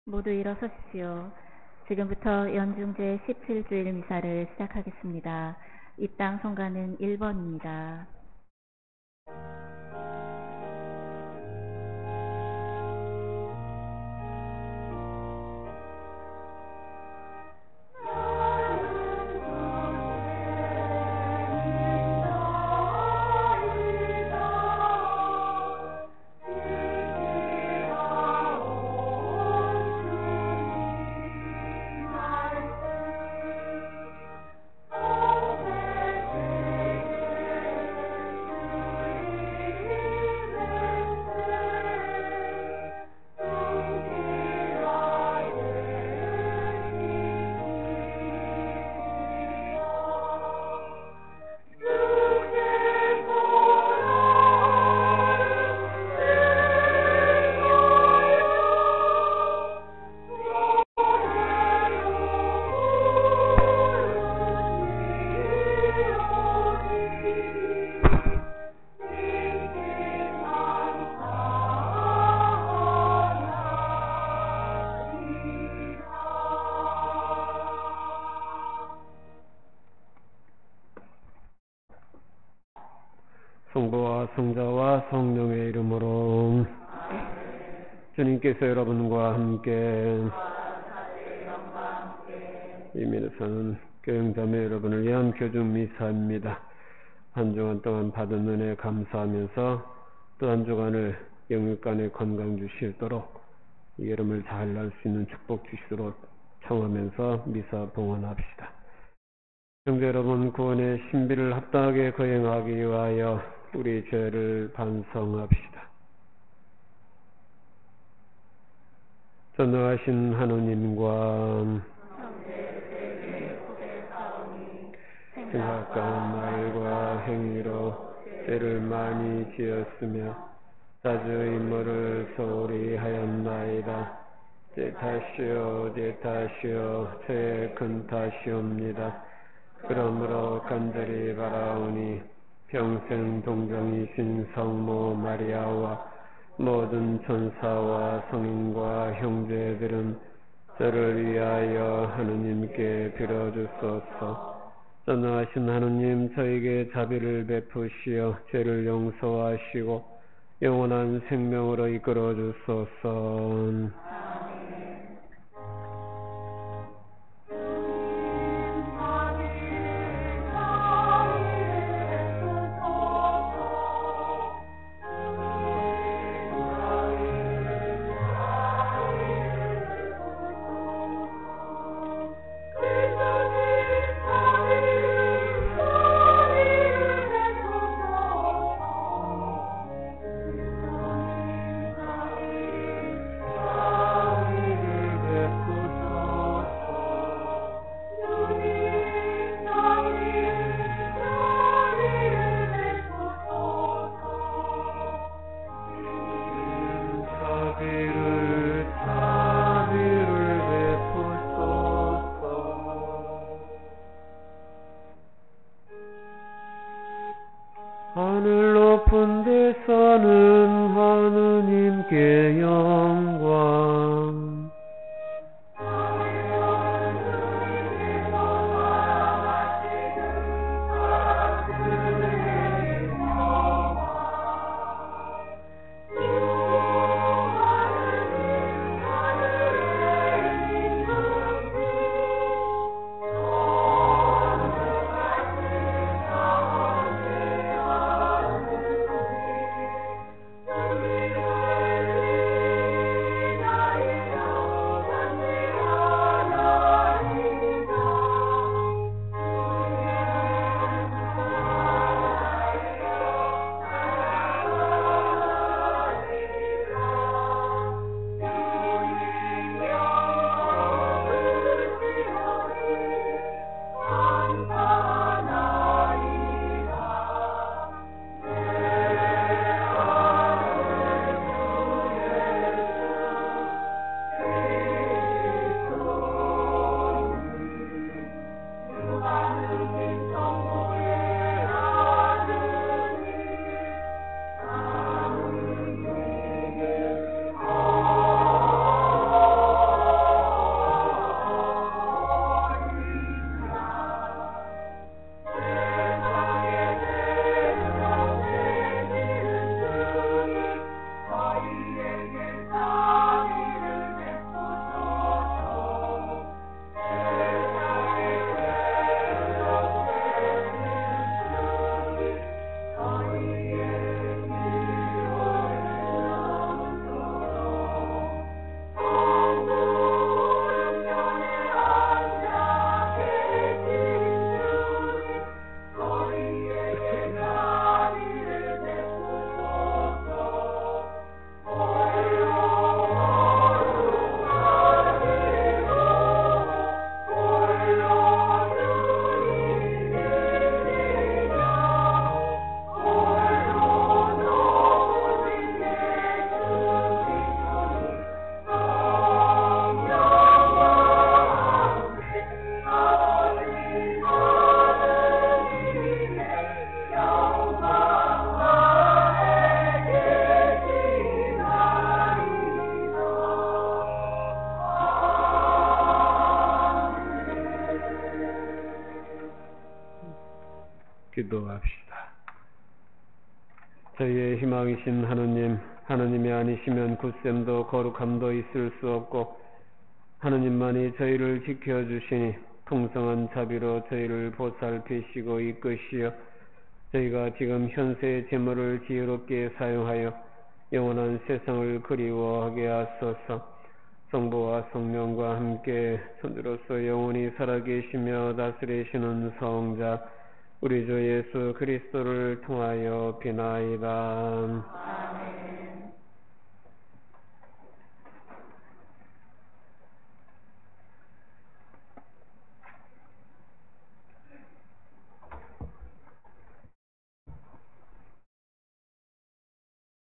모두 일어서십시오. 지금부터 연중제 17주일 미사를 시작하겠습니다. 입당 성가는 1번입니다. 성부와 성자와 성령의 이름으로. 주님께서 여러분과 함께 이민에서는 교영자매 여러분을 위한 교중 미사입니다. 한 주간 동안 받은 은혜 감사하면서 또 한 주간을 영육간에 건강 주시도록 이 여름을 잘 날 수 있는 축복 주시도록 청하면서 미사 봉헌합시다. 형제 여러분, 구원의 신비를 합당하게 거행하기 위하여 우리 죄를 반성합시다. 전능하신 하느님과 생각과 말과 행위로 죄를 많이 지었으며 자주 인물을 소홀히 하였나이다. 제 탓이요 저의 큰 탓이옵니다. 그러므로 간절히 바라오니 평생 동정이신 성모 마리아와 모든 천사와 성인과 형제들은 저를 위하여 하느님께 빌어주소서. 전능하신 하느님, 저에게 자비를 베푸시어 죄를 용서하시고 영원한 생명으로 이끌어 주소서. 기도합시다. 저희의 희망이신 하느님, 하느님이 아니시면 굳셈도 거룩함도 있을 수 없고 하느님만이 저희를 지켜주시니 풍성한 자비로 저희를 보살피시고 이끄시어 저희가 지금 현세의 재물을 지혜롭게 사용하여 영원한 세상을 그리워하게 하소서. 성부와 성령과 함께 선지로서 영원히 살아계시며 다스리시는 성자 우리 주 예수 그리스도를 통하여 비나이다. 아멘.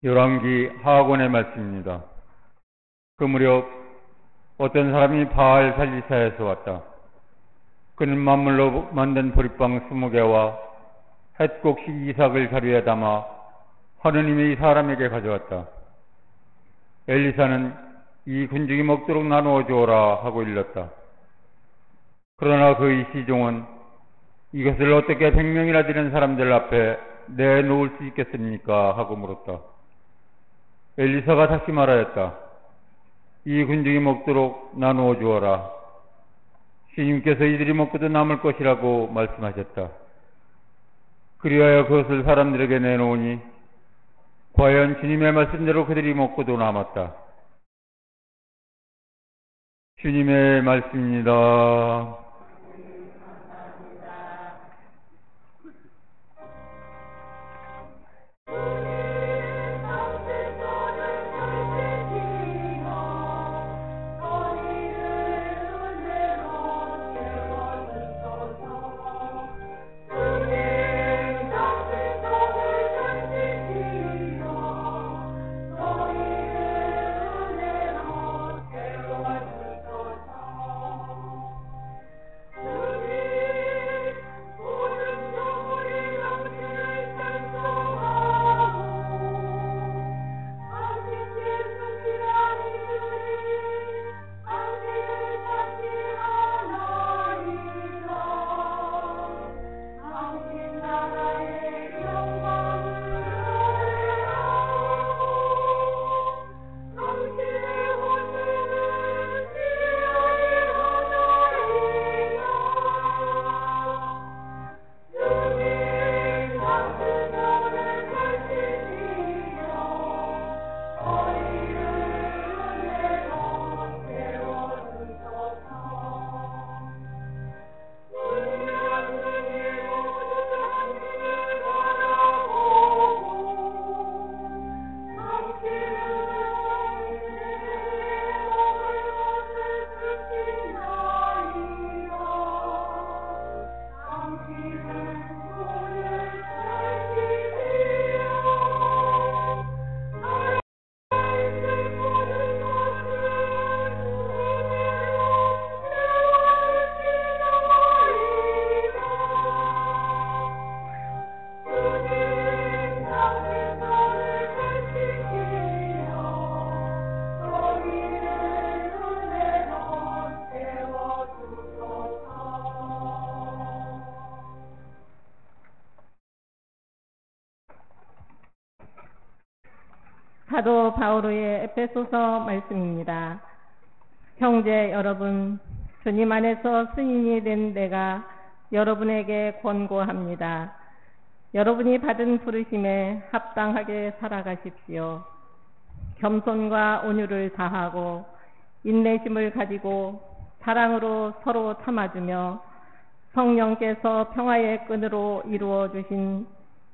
열왕기 하악원의 말씀입니다. 그 무렵 어떤 사람이 바알 살리사에서 왔다. 그는 만물로 만든 보리빵 20개와 햇곡식 이삭을 자루에 담아 하느님의 사람에게 가져왔다. 엘리사는 이 군중이 먹도록 나누어 주어라 하고 일렀다. 그러나 그의 시종은 이것을 어떻게 100명이나 되는 사람들 앞에 내놓을 수 있겠습니까? 하고 물었다. 엘리사가 다시 말하였다. 이 군중이 먹도록 나누어 주어라. 주님께서 이들이 먹고도 남을 것이라고 말씀하셨다. 그리하여 그것을 사람들에게 내놓으니 과연 주님의 말씀대로 그들이 먹고도 남았다. 주님의 말씀입니다. 사도 바오로의 에베소서 말씀입니다. 형제 여러분, 주님 안에서 승인이 된 내가 여러분에게 권고합니다. 여러분이 받은 부르심에 합당하게 살아가십시오. 겸손과 온유를 다하고 인내심을 가지고 사랑으로 서로 참아주며 성령께서 평화의 끈으로 이루어 주신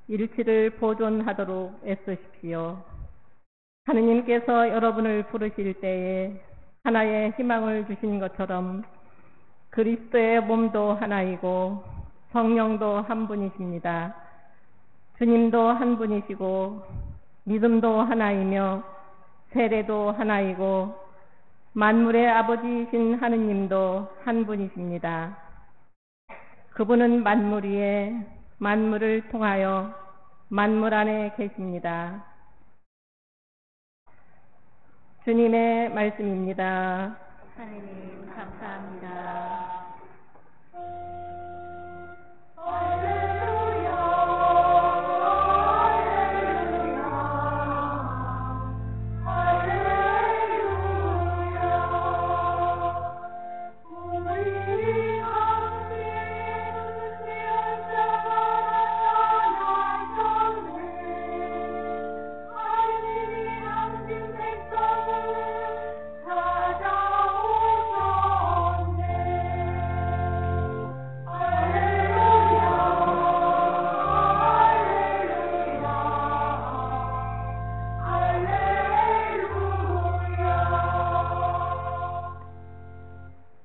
일치를 보존하도록 애쓰십시오. 하느님께서 여러분을 부르실 때에 하나의 희망을 주신 것처럼 그리스도의 몸도 하나이고 성령도 한 분이십니다. 주님도 한 분이시고 믿음도 하나이며 세례도 하나이고 만물의 아버지이신 하느님도 한 분이십니다. 그분은 만물 위에 만물을 통하여 만물 안에 계십니다. 주님의 말씀입니다. 하느님 감사합니다. 할렐루야.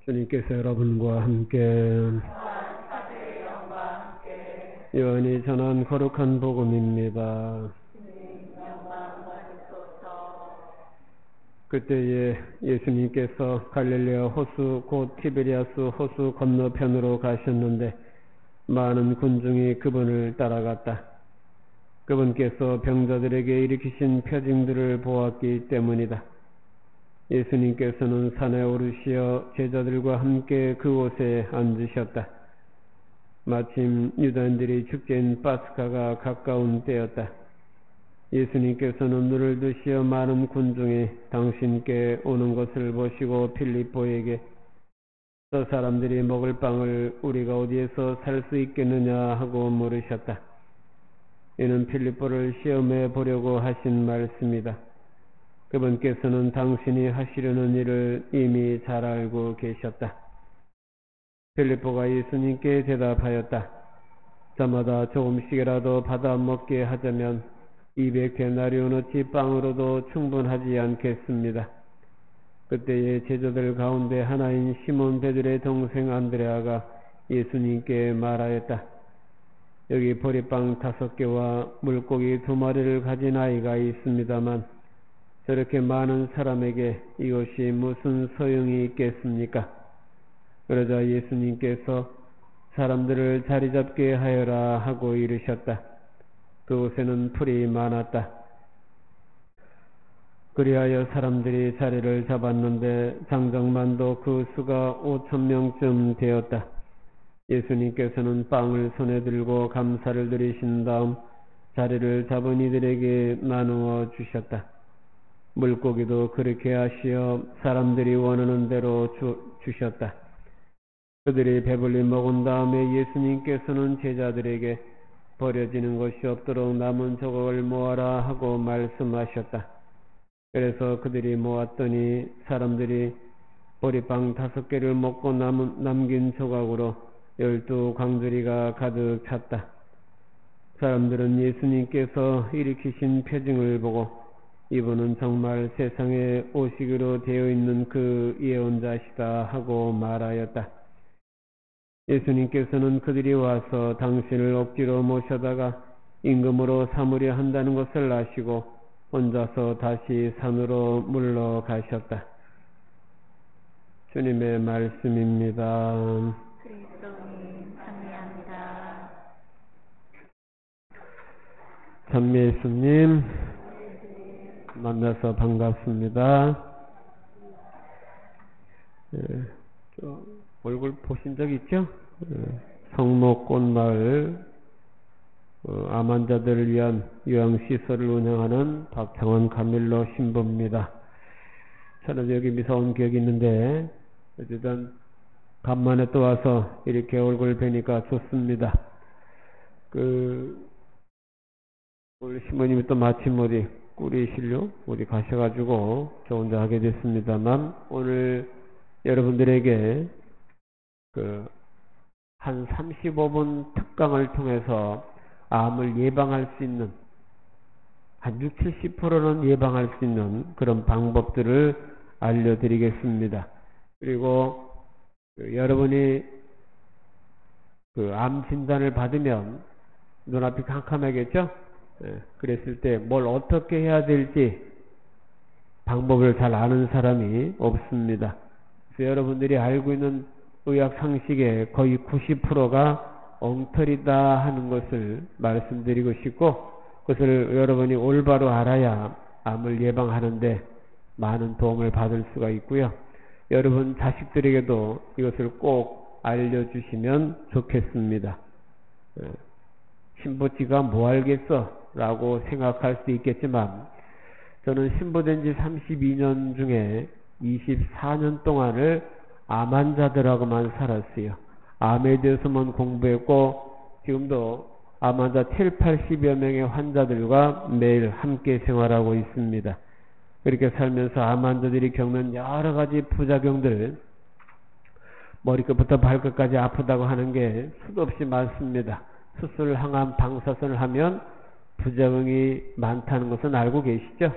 주님께서 여러분과 함께 요한이 전한 거룩한 복음입니다. 그때에 예수님께서 갈릴레아 호수 곧 티베리아스 호수 건너편으로 가셨는데 많은 군중이 그분을 따라갔다. 그분께서 병자들에게 일으키신 표징들을 보았기 때문이다. 예수님께서는 산에 오르시어 제자들과 함께 그곳에 앉으셨다. 마침 유다인들이 축제인 파스카가 가까운 때였다. 예수님께서는 눈을 드시어 많은 군중이 당신께 오는 것을 보시고 빌립보에게 저 사람들이 먹을 빵을 우리가 어디에서 살 수 있겠느냐 하고 물으셨다. 이는 빌립보를 시험해 보려고 하신 말씀이다. 그분께서는 당신이 하시려는 일을 이미 잘 알고 계셨다. 빌립보가 예수님께 대답하였다. 저마다 조금씩이라도 받아 먹게 하자면 200데나리온어치 빵으로도 충분하지 않겠습니다. 그때의 제자들 가운데 하나인 시몬 베드로의 동생 안드레아가 예수님께 말하였다. 여기 보리빵 5개와 물고기 2마리를 가진 아이가 있습니다만 저렇게 많은 사람에게 이것이 무슨 소용이 있겠습니까? 그러자 예수님께서 사람들을 자리 잡게 하여라 하고 이르셨다. 그곳에는 풀이 많았다. 그리하여 사람들이 자리를 잡았는데 장정만도 그 수가 5,000명쯤 되었다. 예수님께서는 빵을 손에 들고 감사를 드리신 다음 자리를 잡은 이들에게 나누어 주셨다. 물고기도 그렇게 하시어 사람들이 원하는 대로 주셨다. 그들이 배불리 먹은 다음에 예수님께서는 제자들에게 버려지는 것이 없도록 남은 조각을 모아라 하고 말씀하셨다. 그래서 그들이 모았더니 사람들이 보리빵 5개를 먹고 남긴 조각으로 12광주리가 가득 찼다. 사람들은 예수님께서 일으키신 표징을 보고 이분은 정말 세상에 오시기로 되어 있는 그 예언자시다 하고 말하였다. 예수님께서는 그들이 와서 당신을 억지로 모셔다가 임금으로 삼으려 한다는 것을 아시고 혼자서 다시 산으로 물러가셨다. 주님의 말씀입니다. 그리스도님 감사합니다. 참 예수님 만나서 반갑습니다. 얼굴 보신 적 있죠? 성목꽃마을 암 환자들을 위한 요양시설을 운영하는 박창원 가밀로 신부입니다. 저는 여기 미사 온 기억이 있는데 어쨌든 간만에 또 와서 이렇게 얼굴 뵈니까 좋습니다. 우리 신부님이 또 마침 어디 꾸리시려 어디 가셔가지고 저 혼자 하게 됐습니다만 오늘 여러분들에게 한 35분 특강을 통해서 암을 예방할 수 있는 한 60, 70%는 예방할 수 있는 그런 방법들을 알려드리겠습니다. 그리고 여러분이 암 진단을 받으면 눈앞이 캄캄하겠죠? 그랬을 때 뭘 어떻게 해야 될지 방법을 잘 아는 사람이 없습니다. 그래서 여러분들이 알고 있는 의학 상식의 거의 90%가 엉터리다 하는 것을 말씀드리고 싶고 그것을 여러분이 올바로 알아야 암을 예방하는데 많은 도움을 받을 수가 있고요. 여러분 자식들에게도 이것을 꼭 알려주시면 좋겠습니다. 신부지가 뭐 알겠어? 라고 생각할 수도 있겠지만 저는 신부된 지 32년 중에 24년 동안을 암 환자들하고만 살았어요. 암에 대해서만 공부했고 지금도 암 환자 7, 80여 명의 환자들과 매일 함께 생활하고 있습니다. 그렇게 살면서 암 환자들이 겪는 여러 가지 부작용들 머리끝부터 발끝까지 아프다고 하는 게 수도 없이 많습니다. 수술, 항암, 방사선을 하면 부작용이 많다는 것은 알고 계시죠?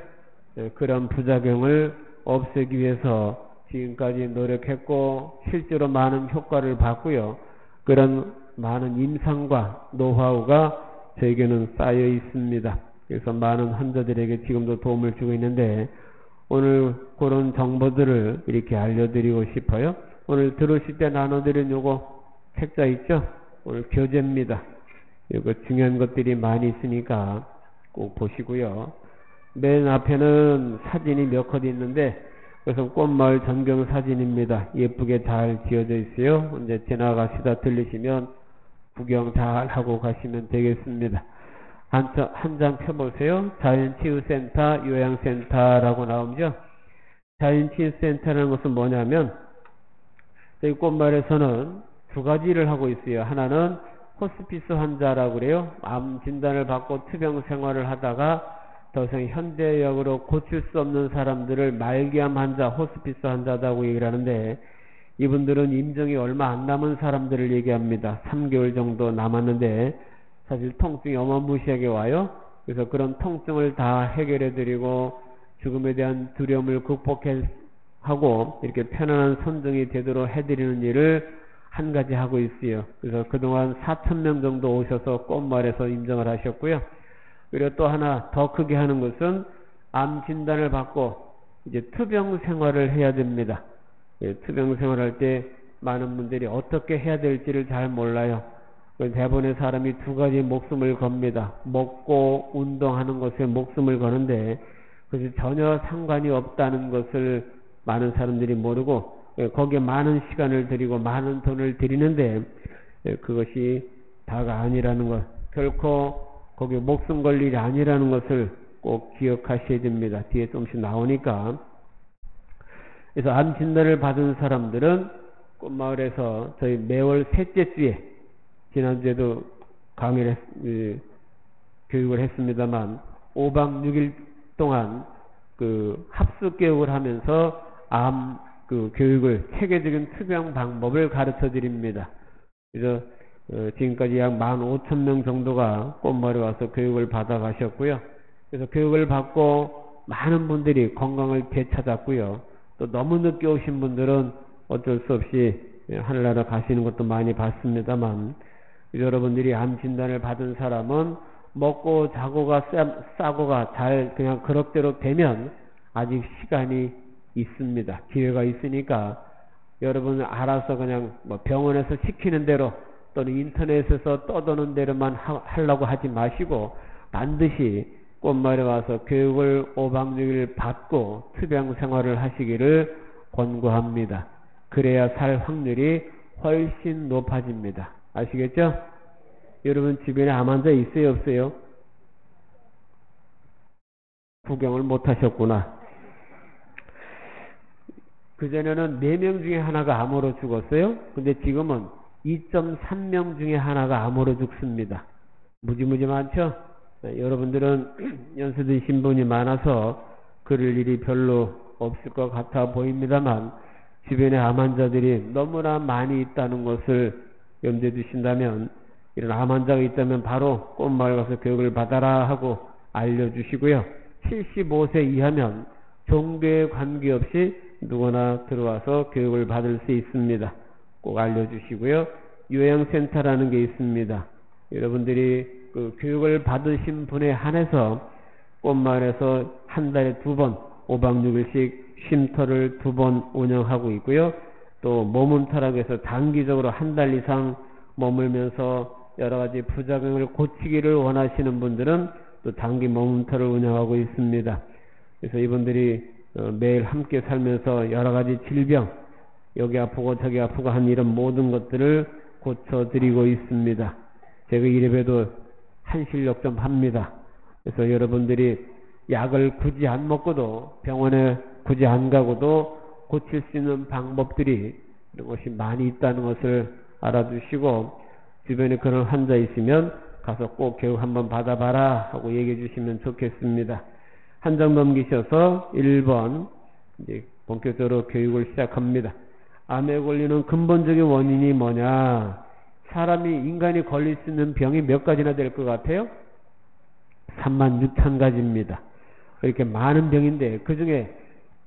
그런 부작용을 없애기 위해서 지금까지 노력했고 실제로 많은 효과를 봤고요. 그런 많은 임상과 노하우가 저에게는 쌓여 있습니다. 그래서 많은 환자들에게 지금도 도움을 주고 있는데 오늘 그런 정보들을 이렇게 알려드리고 싶어요. 오늘 들으실 때 나눠드린 요거 책자 있죠? 오늘 교재입니다. 이거 중요한 것들이 많이 있으니까 꼭 보시고요. 맨 앞에는 사진이 몇 컷 있는데 그래서 꽃마을 전경 사진입니다. 예쁘게 잘 지어져 있어요. 이제 지나가시다 들리시면 구경 잘 하고 가시면 되겠습니다. 한 장 펴보세요. 자연치유센터, 요양센터라고 나오죠. 자연치유센터라는 것은 뭐냐면 저희 꽃마을에서는 두 가지를 하고 있어요. 하나는 호스피스 환자라고 그래요. 암 진단을 받고 투병 생활을 하다가 더 이상 현대역으로 고칠 수 없는 사람들을 말기암 환자, 호스피스 환자다고 얘기를 하는데 이분들은 임종이 얼마 안 남은 사람들을 얘기합니다. 3개월 정도 남았는데 사실 통증이 어마무시하게 와요. 그래서 그런 통증을 다 해결해드리고 죽음에 대한 두려움을 극복하고 이렇게 편안한 선정이 되도록 해드리는 일을 한 가지 하고 있어요. 그래서 그동안 4,000명 정도 오셔서 꽃마을에서 임종을 하셨고요. 그리고 또 하나 더 크게 하는 것은 암 진단을 받고 이제 투병 생활을 해야 됩니다. 예, 투병 생활할 때 많은 분들이 어떻게 해야 될지를 잘 몰라요. 대부분의 사람이 두 가지 목숨을 겁니다. 먹고 운동하는 것에 목숨을 거는데 그것이 전혀 상관이 없다는 것을 많은 사람들이 모르고 거기에 많은 시간을 들이고 많은 돈을 들이는데 그것이 다가 아니라는 것, 결코 거기 목숨 걸 일이 아니라는 것을 꼭 기억하셔야 됩니다. 뒤에 조금씩 나오니까. 그래서 암 진단을 받은 사람들은 꽃마을에서 저희 매월 셋째 주에 지난주에도 강의를 교육을 했습니다만 5박 6일 동안 합숙 교육을 하면서 암 교육을 체계적인 투병 방법을 가르쳐 드립니다. 그래서 지금까지 약 15,000명 정도가 꽃마을에 와서 교육을 받아 가셨고요. 그래서 교육을 받고 많은 분들이 건강을 되찾았고요. 또 너무 늦게 오신 분들은 어쩔 수 없이 하늘나라 가시는 것도 많이 봤습니다만 여러분들이 암 진단을 받은 사람은 먹고 자고가 싸고가 잘 그냥 그럭저럭 되면 아직 시간이 있습니다. 기회가 있으니까 여러분 알아서 그냥 병원에서 시키는 대로 또는 인터넷에서 떠도는 대로만 하려고 하지 마시고 반드시 꽃마을에 와서 교육을 5박 6일 받고 투병 생활을 하시기를 권고합니다. 그래야 살 확률이 훨씬 높아집니다. 아시겠죠? 여러분 주변에 암 환자 있어요, 없어요? 구경을 못 하셨구나. 그전에는 4명 중에 하나가 암으로 죽었어요. 근데 지금은 2.3명 중에 하나가 암으로 죽습니다. 무지무지 많죠? 여러분들은 연세 드신 분이 많아서 그럴 일이 별로 없을 것 같아 보입니다만 주변에 암 환자들이 너무나 많이 있다는 것을 염두에 두신다면 이런 암 환자가 있다면 바로 꽃마을 가서 교육을 받아라 하고 알려주시고요. 75세 이하면 종교에 관계없이 누구나 들어와서 교육을 받을 수 있습니다. 꼭 알려주시고요. 요양센터라는 게 있습니다. 여러분들이 그 교육을 받으신 분에 한해서 꽃마을에서 한 달에 2번 5박 6일씩 쉼터를 2번 운영하고 있고요. 또 머문타락에서 단기적으로 한 달 이상 머물면서 여러 가지 부작용을 고치기를 원하시는 분들은 또 단기 머문터를 운영하고 있습니다. 그래서 이분들이 매일 함께 살면서 여러 가지 질병, 여기 아프고 저기 아프고 한 이런 모든 것들을 고쳐드리고 있습니다. 제가 이래봬도 한실력 좀 합니다. 그래서 여러분들이 약을 굳이 안 먹고도 병원에 굳이 안 가고도 고칠 수 있는 방법들이 이런 것이 많이 있다는 것을 알아두시고 주변에 그런 환자 있으면 가서 꼭 교육 한번 받아봐라 하고 얘기해 주시면 좋겠습니다. 한 장 넘기셔서 1번 이제 본격적으로 교육을 시작합니다. 암에 걸리는 근본적인 원인이 뭐냐? 인간이 걸릴 수 있는 병이 몇 가지나 될 것 같아요? 36,000가지입니다. 이렇게 많은 병인데 그 중에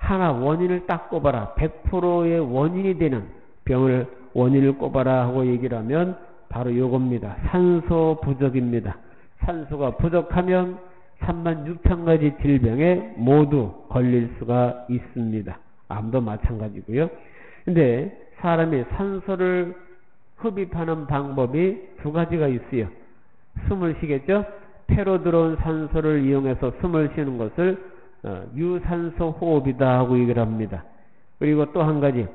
하나 원인을 딱 꼽아라. 100%의 원인이 되는 병을 원인을 꼽아라 하고 얘기를 하면 바로 요겁니다. 산소 부족입니다. 산소가 부족하면 36,000가지 질병에 모두 걸릴 수가 있습니다. 암도 마찬가지고요. 근데 사람이 산소를 흡입하는 방법이 두 가지가 있어요. 숨을 쉬겠죠? 폐로 들어온 산소를 이용해서 숨을 쉬는 것을 유산소 호흡이다 하고 얘기를 합니다. 그리고 또 한 가지,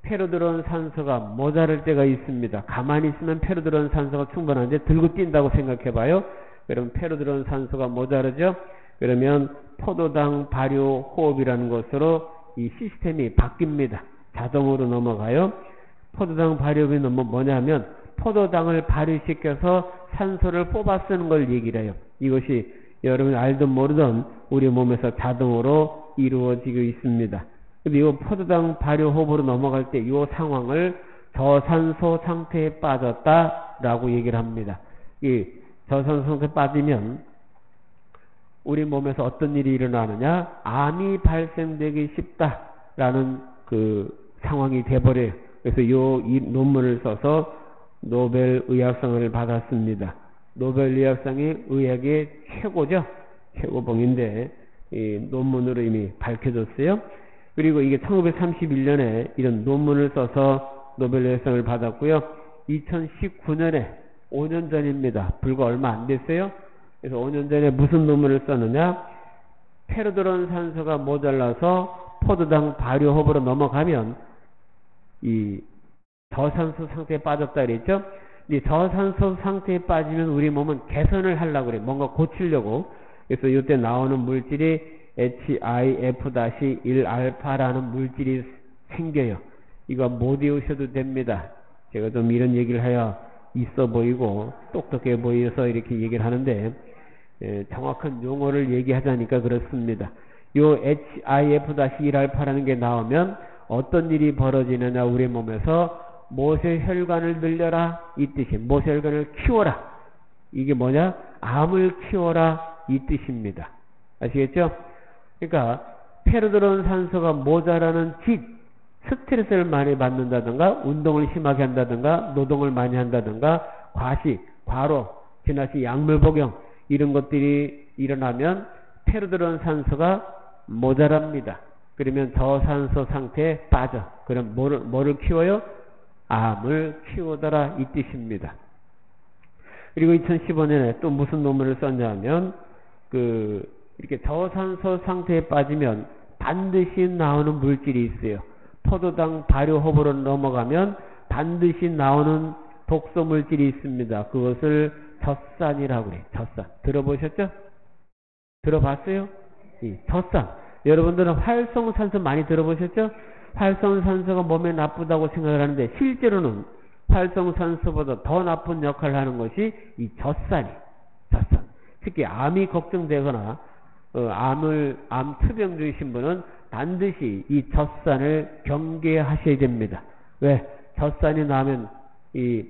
폐로 들어온 산소가 모자랄 때가 있습니다. 가만히 있으면 폐로 들어온 산소가 충분한데 들고 뛴다고 생각해 봐요. 그럼 폐로 들어온 산소가 모자르죠? 그러면 포도당 발효 호흡이라는 것으로 이 시스템이 바뀝니다. 자동으로 넘어가요. 포도당 발효가 뭐냐면 포도당을 발효시켜서 산소를 뽑아 쓰는 걸 얘기를 해요. 이것이 여러분이 알든 모르든 우리 몸에서 자동으로 이루어지고 있습니다. 근데 이 포도당 발효 호흡으로 넘어갈 때 이 상황을 저산소 상태에 빠졌다라고 얘기를 합니다. 이 저산소 상태에 빠지면 우리 몸에서 어떤 일이 일어나느냐? 암이 발생되기 쉽다라는 그 상황이 돼버려요. 그래서 이 논문을 써서 노벨 의학상을 받았습니다. 노벨 의학상이 의학의 최고죠. 최고봉인데 이 논문으로 이미 밝혀졌어요. 그리고 이게 1931년에 이런 논문을 써서 노벨 의학상을 받았고요. 2019년에 5년 전입니다. 불과 얼마 안 됐어요. 그래서 5년 전에 무슨 논문을 썼느냐? 폐로 들어온 산소가 모자라서 포도당 발효 호흡으로 넘어가면 이 저산소 상태에 빠졌다 그랬죠? 이 저산소 상태에 빠지면 우리 몸은 개선을 하려고 그래. 뭔가 고치려고. 그래서 이때 나오는 물질이 HIF-1알파라는 물질이 생겨요. 이거 못 외우셔도 됩니다. 제가 좀 이런 얘기를 해야 있어 보이고 똑똑해 보여서 이렇게 얘기를 하는데 정확한 용어를 얘기하자니까 그렇습니다. 요 HIF-1알파라는 게 나오면 어떤 일이 벌어지느냐? 우리 몸에서 모세혈관을 늘려라 이 뜻이 모세혈관을 키워라. 이게 뭐냐? 암을 키워라 이 뜻입니다. 아시겠죠? 그러니까 폐로 들어온 산소가 모자라는 짓, 스트레스를 많이 받는다든가 운동을 심하게 한다든가 노동을 많이 한다든가 과식, 과로, 지나치 약물 복용 이런 것들이 일어나면 폐로 들어온 산소가 모자랍니다. 그러면 저산소 상태에 빠져. 그럼 뭐를 키워요? 암을 키우더라 이 뜻입니다. 그리고 2015년에 또 무슨 논문을 썼냐면 이렇게 저산소 상태에 빠지면 반드시 나오는 물질이 있어요. 포도당 발효 호흡으로 넘어가면 반드시 나오는 독소 물질이 있습니다. 그것을 젖산이라고 그래요. 젖산. 들어보셨죠? 들어봤어요? 젖산. 여러분들은 활성산소 많이 들어보셨죠? 활성산소가 몸에 나쁘다고 생각을 하는데 실제로는 활성산소보다 더 나쁜 역할을 하는 것이 이 젖산이. 젖산. 특히 암이 걱정되거나 암 투병 중이신 분은 반드시 이 젖산을 경계하셔야 됩니다. 왜? 젖산이 나면 이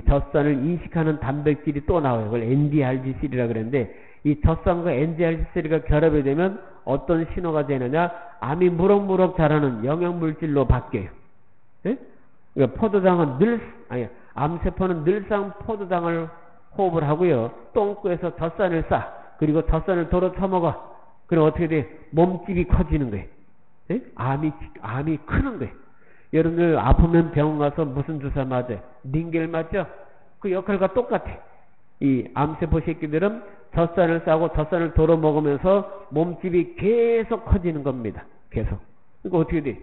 젖산을 인식하는 단백질이 또 나와요. 그걸 NDRG3라 그랬는데 이 젖산과 NDRG3가 결합이 되면 어떤 신호가 되느냐? 암이 무럭무럭 자라는 영양물질로 바뀌어요. 네? 그러니까 암세포는 늘상 포도당을 호흡을 하고요. 똥꼬에서 젖산을 싸. 그리고 젖산을 도로 처먹어. 그럼 어떻게 돼? 몸집이 커지는 거예요. 네? 암이 크는 거예요. 여러분들 아프면 병원 가서 무슨 주사 맞아요? 링겔 맞죠? 그 역할과 똑같아. 이 암세포 새끼들은 젖산을 싸고 젖산을 도로 먹으면서 몸집이 계속 커지는 겁니다. 계속. 그러니까 어떻게 돼?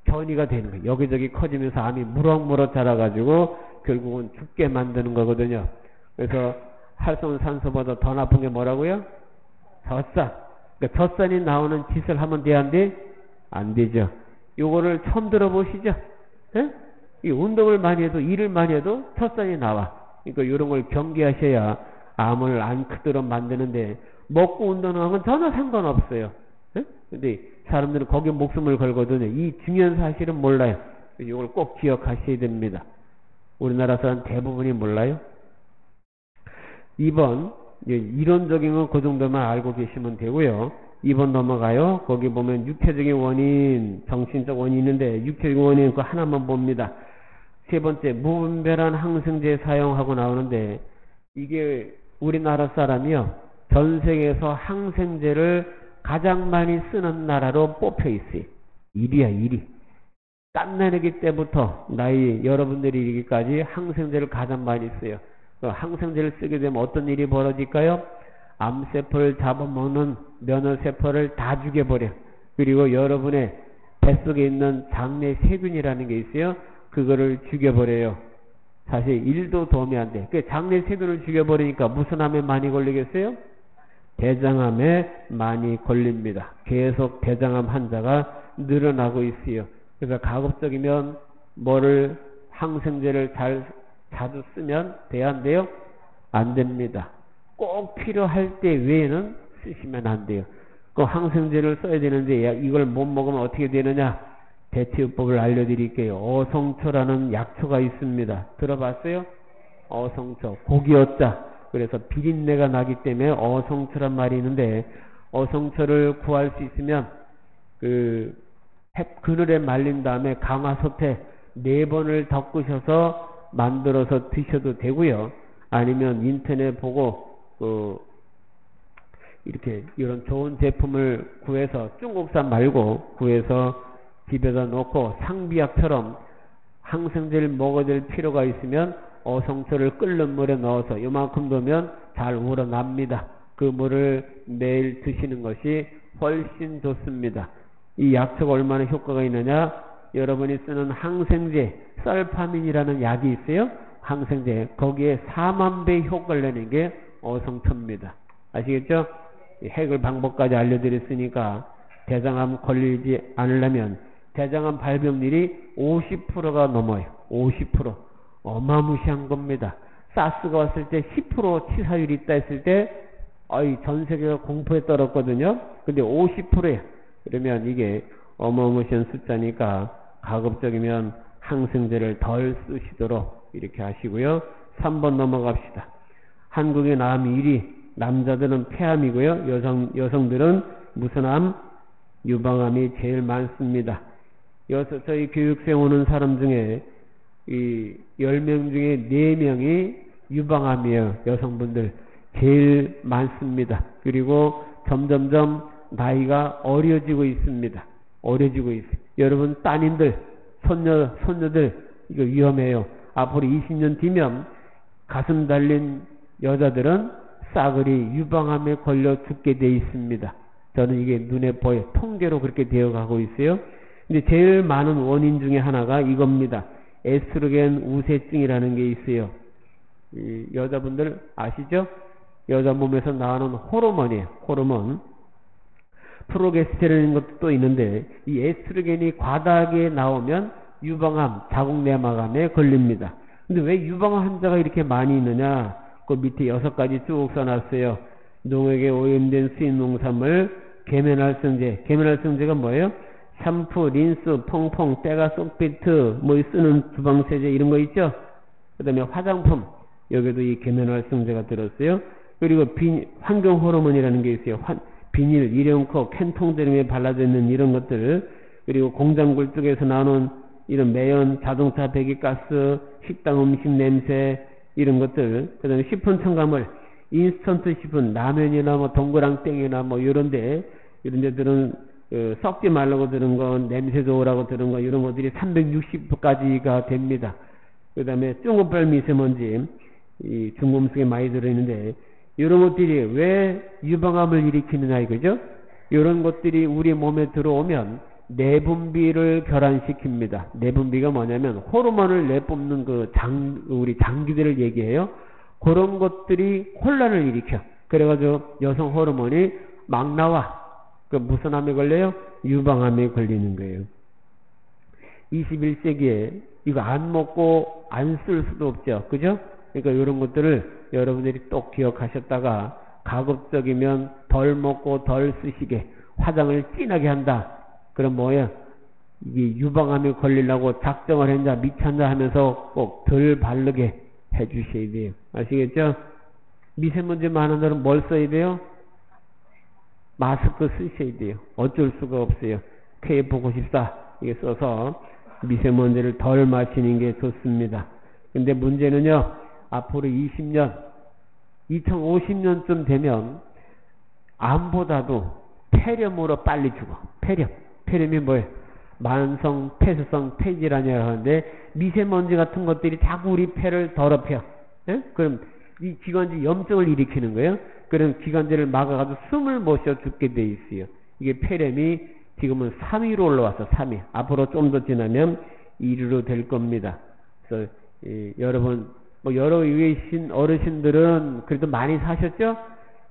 전이가 되는 거예요. 여기저기 커지면서 암이 무럭무럭 자라가지고 결국은 죽게 만드는 거거든요. 그래서 활성산소보다 더 나쁜 게 뭐라고요? 젖산. 그러니까 젖산이 나오는 짓을 하면 돼, 안 돼? 안 되죠. 요거를 처음 들어보시죠? 예? 이 운동을 많이 해도 일을 많이 해도 젖산이 나와. 그러니까 이런 걸 경계하셔야 암을 안 크도록 만드는데 먹고 운동하면 전혀 상관없어요. 예? 근데 사람들은 거기에 목숨을 걸거든요. 이 중요한 사실은 몰라요. 이걸 꼭 기억하셔야 됩니다. 우리나라 사람 대부분이 몰라요. 2번 이론적인 건 그 정도만 알고 계시면 되고요. 2번 넘어가요. 거기 보면 육체적인 원인, 정신적 원인이 있는데 육체적인 원인 그거 하나만 봅니다. 세 번째, 무분별한 항생제 사용하고 나오는데 이게 우리나라 사람이요. 전 세계에서 항생제를 가장 많이 쓰는 나라로 뽑혀 있어요. 1위야, 1위. 갓난아기 때부터 나이 여러분들이 이르기까지 항생제를 가장 많이 써요. 항생제를 쓰게 되면 어떤 일이 벌어질까요? 암세포를 잡아먹는 면역세포를 다 죽여버려. 그리고 여러분의 뱃속에 있는 장내 세균이라는 게 있어요. 그거를 죽여버려요. 사실 1도 도움이 안 돼. 그 장내 세균을 죽여버리니까 무슨 암에 많이 걸리겠어요? 대장암에 많이 걸립니다. 계속 대장암 환자가 늘어나고 있어요. 그래서 가급적이면 항생제를 자주 쓰면 돼야 안 돼요? 안 됩니다. 꼭 필요할 때 외에는 쓰시면 안 돼요. 그 항생제를 써야 되는데 이걸 못 먹으면 어떻게 되느냐? 대체요법을 알려드릴게요. 어성초라는 약초가 있습니다. 들어봤어요? 어성초. 고기어자. 그래서 비린내가 나기 때문에 어성초란 말이 있는데 어성초를 구할 수 있으면 그늘에 말린 다음에 강화솥에 4번을 덮으셔서 만들어서 드셔도 되고요. 아니면 인터넷 보고 이렇게 이런 좋은 제품을 구해서 중국산 말고 구해서 집에다 놓고 상비약처럼 항생제를 먹어야 될 필요가 있으면 어성초를 끓는 물에 넣어서 이만큼 넣으면 잘 우러납니다. 그 물을 매일 드시는 것이 훨씬 좋습니다. 이 약초가 얼마나 효과가 있느냐? 여러분이 쓰는 항생제 썰파민이라는 약이 있어요. 항생제 거기에 4만 배 효과를 내는 게 어성초입니다. 아시겠죠? 해결 방법까지 알려드렸으니까 대장암 걸리지 않으려면 대장암 발병률이 50%가 넘어요. 50%. 어마무시한 겁니다. 사스가 왔을 때 10% 치사율이 있다 했을 때 전 세계가 공포에 떨었거든요. 근데 50%예요. 그러면 이게 어마무시한 숫자니까 가급적이면 항생제를 덜 쓰시도록 이렇게 하시고요. 3번 넘어갑시다. 한국의 암 1위, 남자들은 폐암이고요. 여성들은 무슨 암? 유방암이 제일 많습니다. 저희 교육생 오는 사람 중에 10명 중에 4명이 유방암이에요. 여성분들 제일 많습니다. 그리고 점점점 나이가 어려지고 있습니다. 어려지고 있어요. 여러분 따님들, 손녀들 이거 위험해요. 앞으로 20년 뒤면 가슴 달린 여자들은 싸그리 유방암에 걸려 죽게 돼 있습니다. 저는 이게 눈에 보여. 통계로 그렇게 되어가고 있어요. 근데 제일 많은 원인 중에 하나가 이겁니다. 에스트로겐 우세증이라는 게 있어요. 여자분들 아시죠? 여자 몸에서 나오는 호르몬이에요. 호르몬. 프로게스테론인 것도 또 있는데 이 에스트로겐이 과다하게 나오면 유방암, 자궁내막암에 걸립니다. 근데 왜 유방암 환자가 이렇게 많이 있느냐? 그 밑에 6가지 쭉 써놨어요. 농약에 오염된 수입농산물, 계면활성제. 계면활성제가 뭐예요? 샴푸, 린스, 퐁퐁, 때가속비트, 쓰는 주방세제 이런 거 있죠? 그 다음에 화장품. 여기도 이 계면활성제가 들었어요. 그리고 환경호르몬이라는 게 있어요. 비닐, 일회용컵, 캔통제름에 발라져 있는 이런 것들. 그리고 공장굴 쪽에서 나오는 이런 매연, 자동차 배기가스, 식당 음식 냄새 이런 것들. 그 다음에 식품 첨가물, 인스턴트 식품, 라면이나 동그랑땡이나 이런 데들은 썩지 말라고 들은 건, 냄새 좋으라고 들은 건 이런 것들이 360가지가 됩니다. 그 다음에 중국발 미세먼지, 이 중금속에 많이 들어있는데 이런 것들이 왜 유방암을 일으키느냐 이거죠? 이런 것들이 우리 몸에 들어오면 내분비를 결함시킵니다. 내분비가 뭐냐면 호르몬을 내뿜는 우리 장기들을 얘기해요. 그런 것들이 혼란을 일으켜. 그래가지고 여성 호르몬이 막 나와. 무슨 암에 걸려요? 유방암에 걸리는 거예요. 21세기에 이거 안 먹고 안 쓸 수도 없죠. 그죠? 그러니까 이런 것들을 여러분들이 또 기억하셨다가 가급적이면 덜 먹고 덜 쓰시게 화장을 진하게 한다. 그럼 뭐예요? 이게 유방암에 걸리려고 작정을 했냐 미쳤냐 하면서 꼭 덜 바르게 해주셔야 돼요. 아시겠죠? 미세먼지 많은 날은 뭘 써야 돼요? 마스크 쓰셔야 돼요. 어쩔 수가 없어요. KF94 이게 써서 미세먼지를 덜 마시는 게 좋습니다. 근데 문제는요, 앞으로 20년, 2050년쯤 되면 암보다도 폐렴으로 빨리 죽어. 폐렴이 뭐예요? 만성 폐수성 폐질환이라고 하는데, 미세먼지 같은 것들이 자꾸 우리 폐를 더럽혀. 예? 그럼 이 기관지 염증을 일으키는 거예요. 그런 기관지를 막아가지고 숨을 못 쉬어 죽게 돼 있어요. 이게 폐렴이 지금은 3위로 올라왔어. 3위. 앞으로 좀 더 지나면 1위로 될 겁니다. 그래서 여러분 뭐 여러 위신 어르신들은 그래도 많이 사셨죠?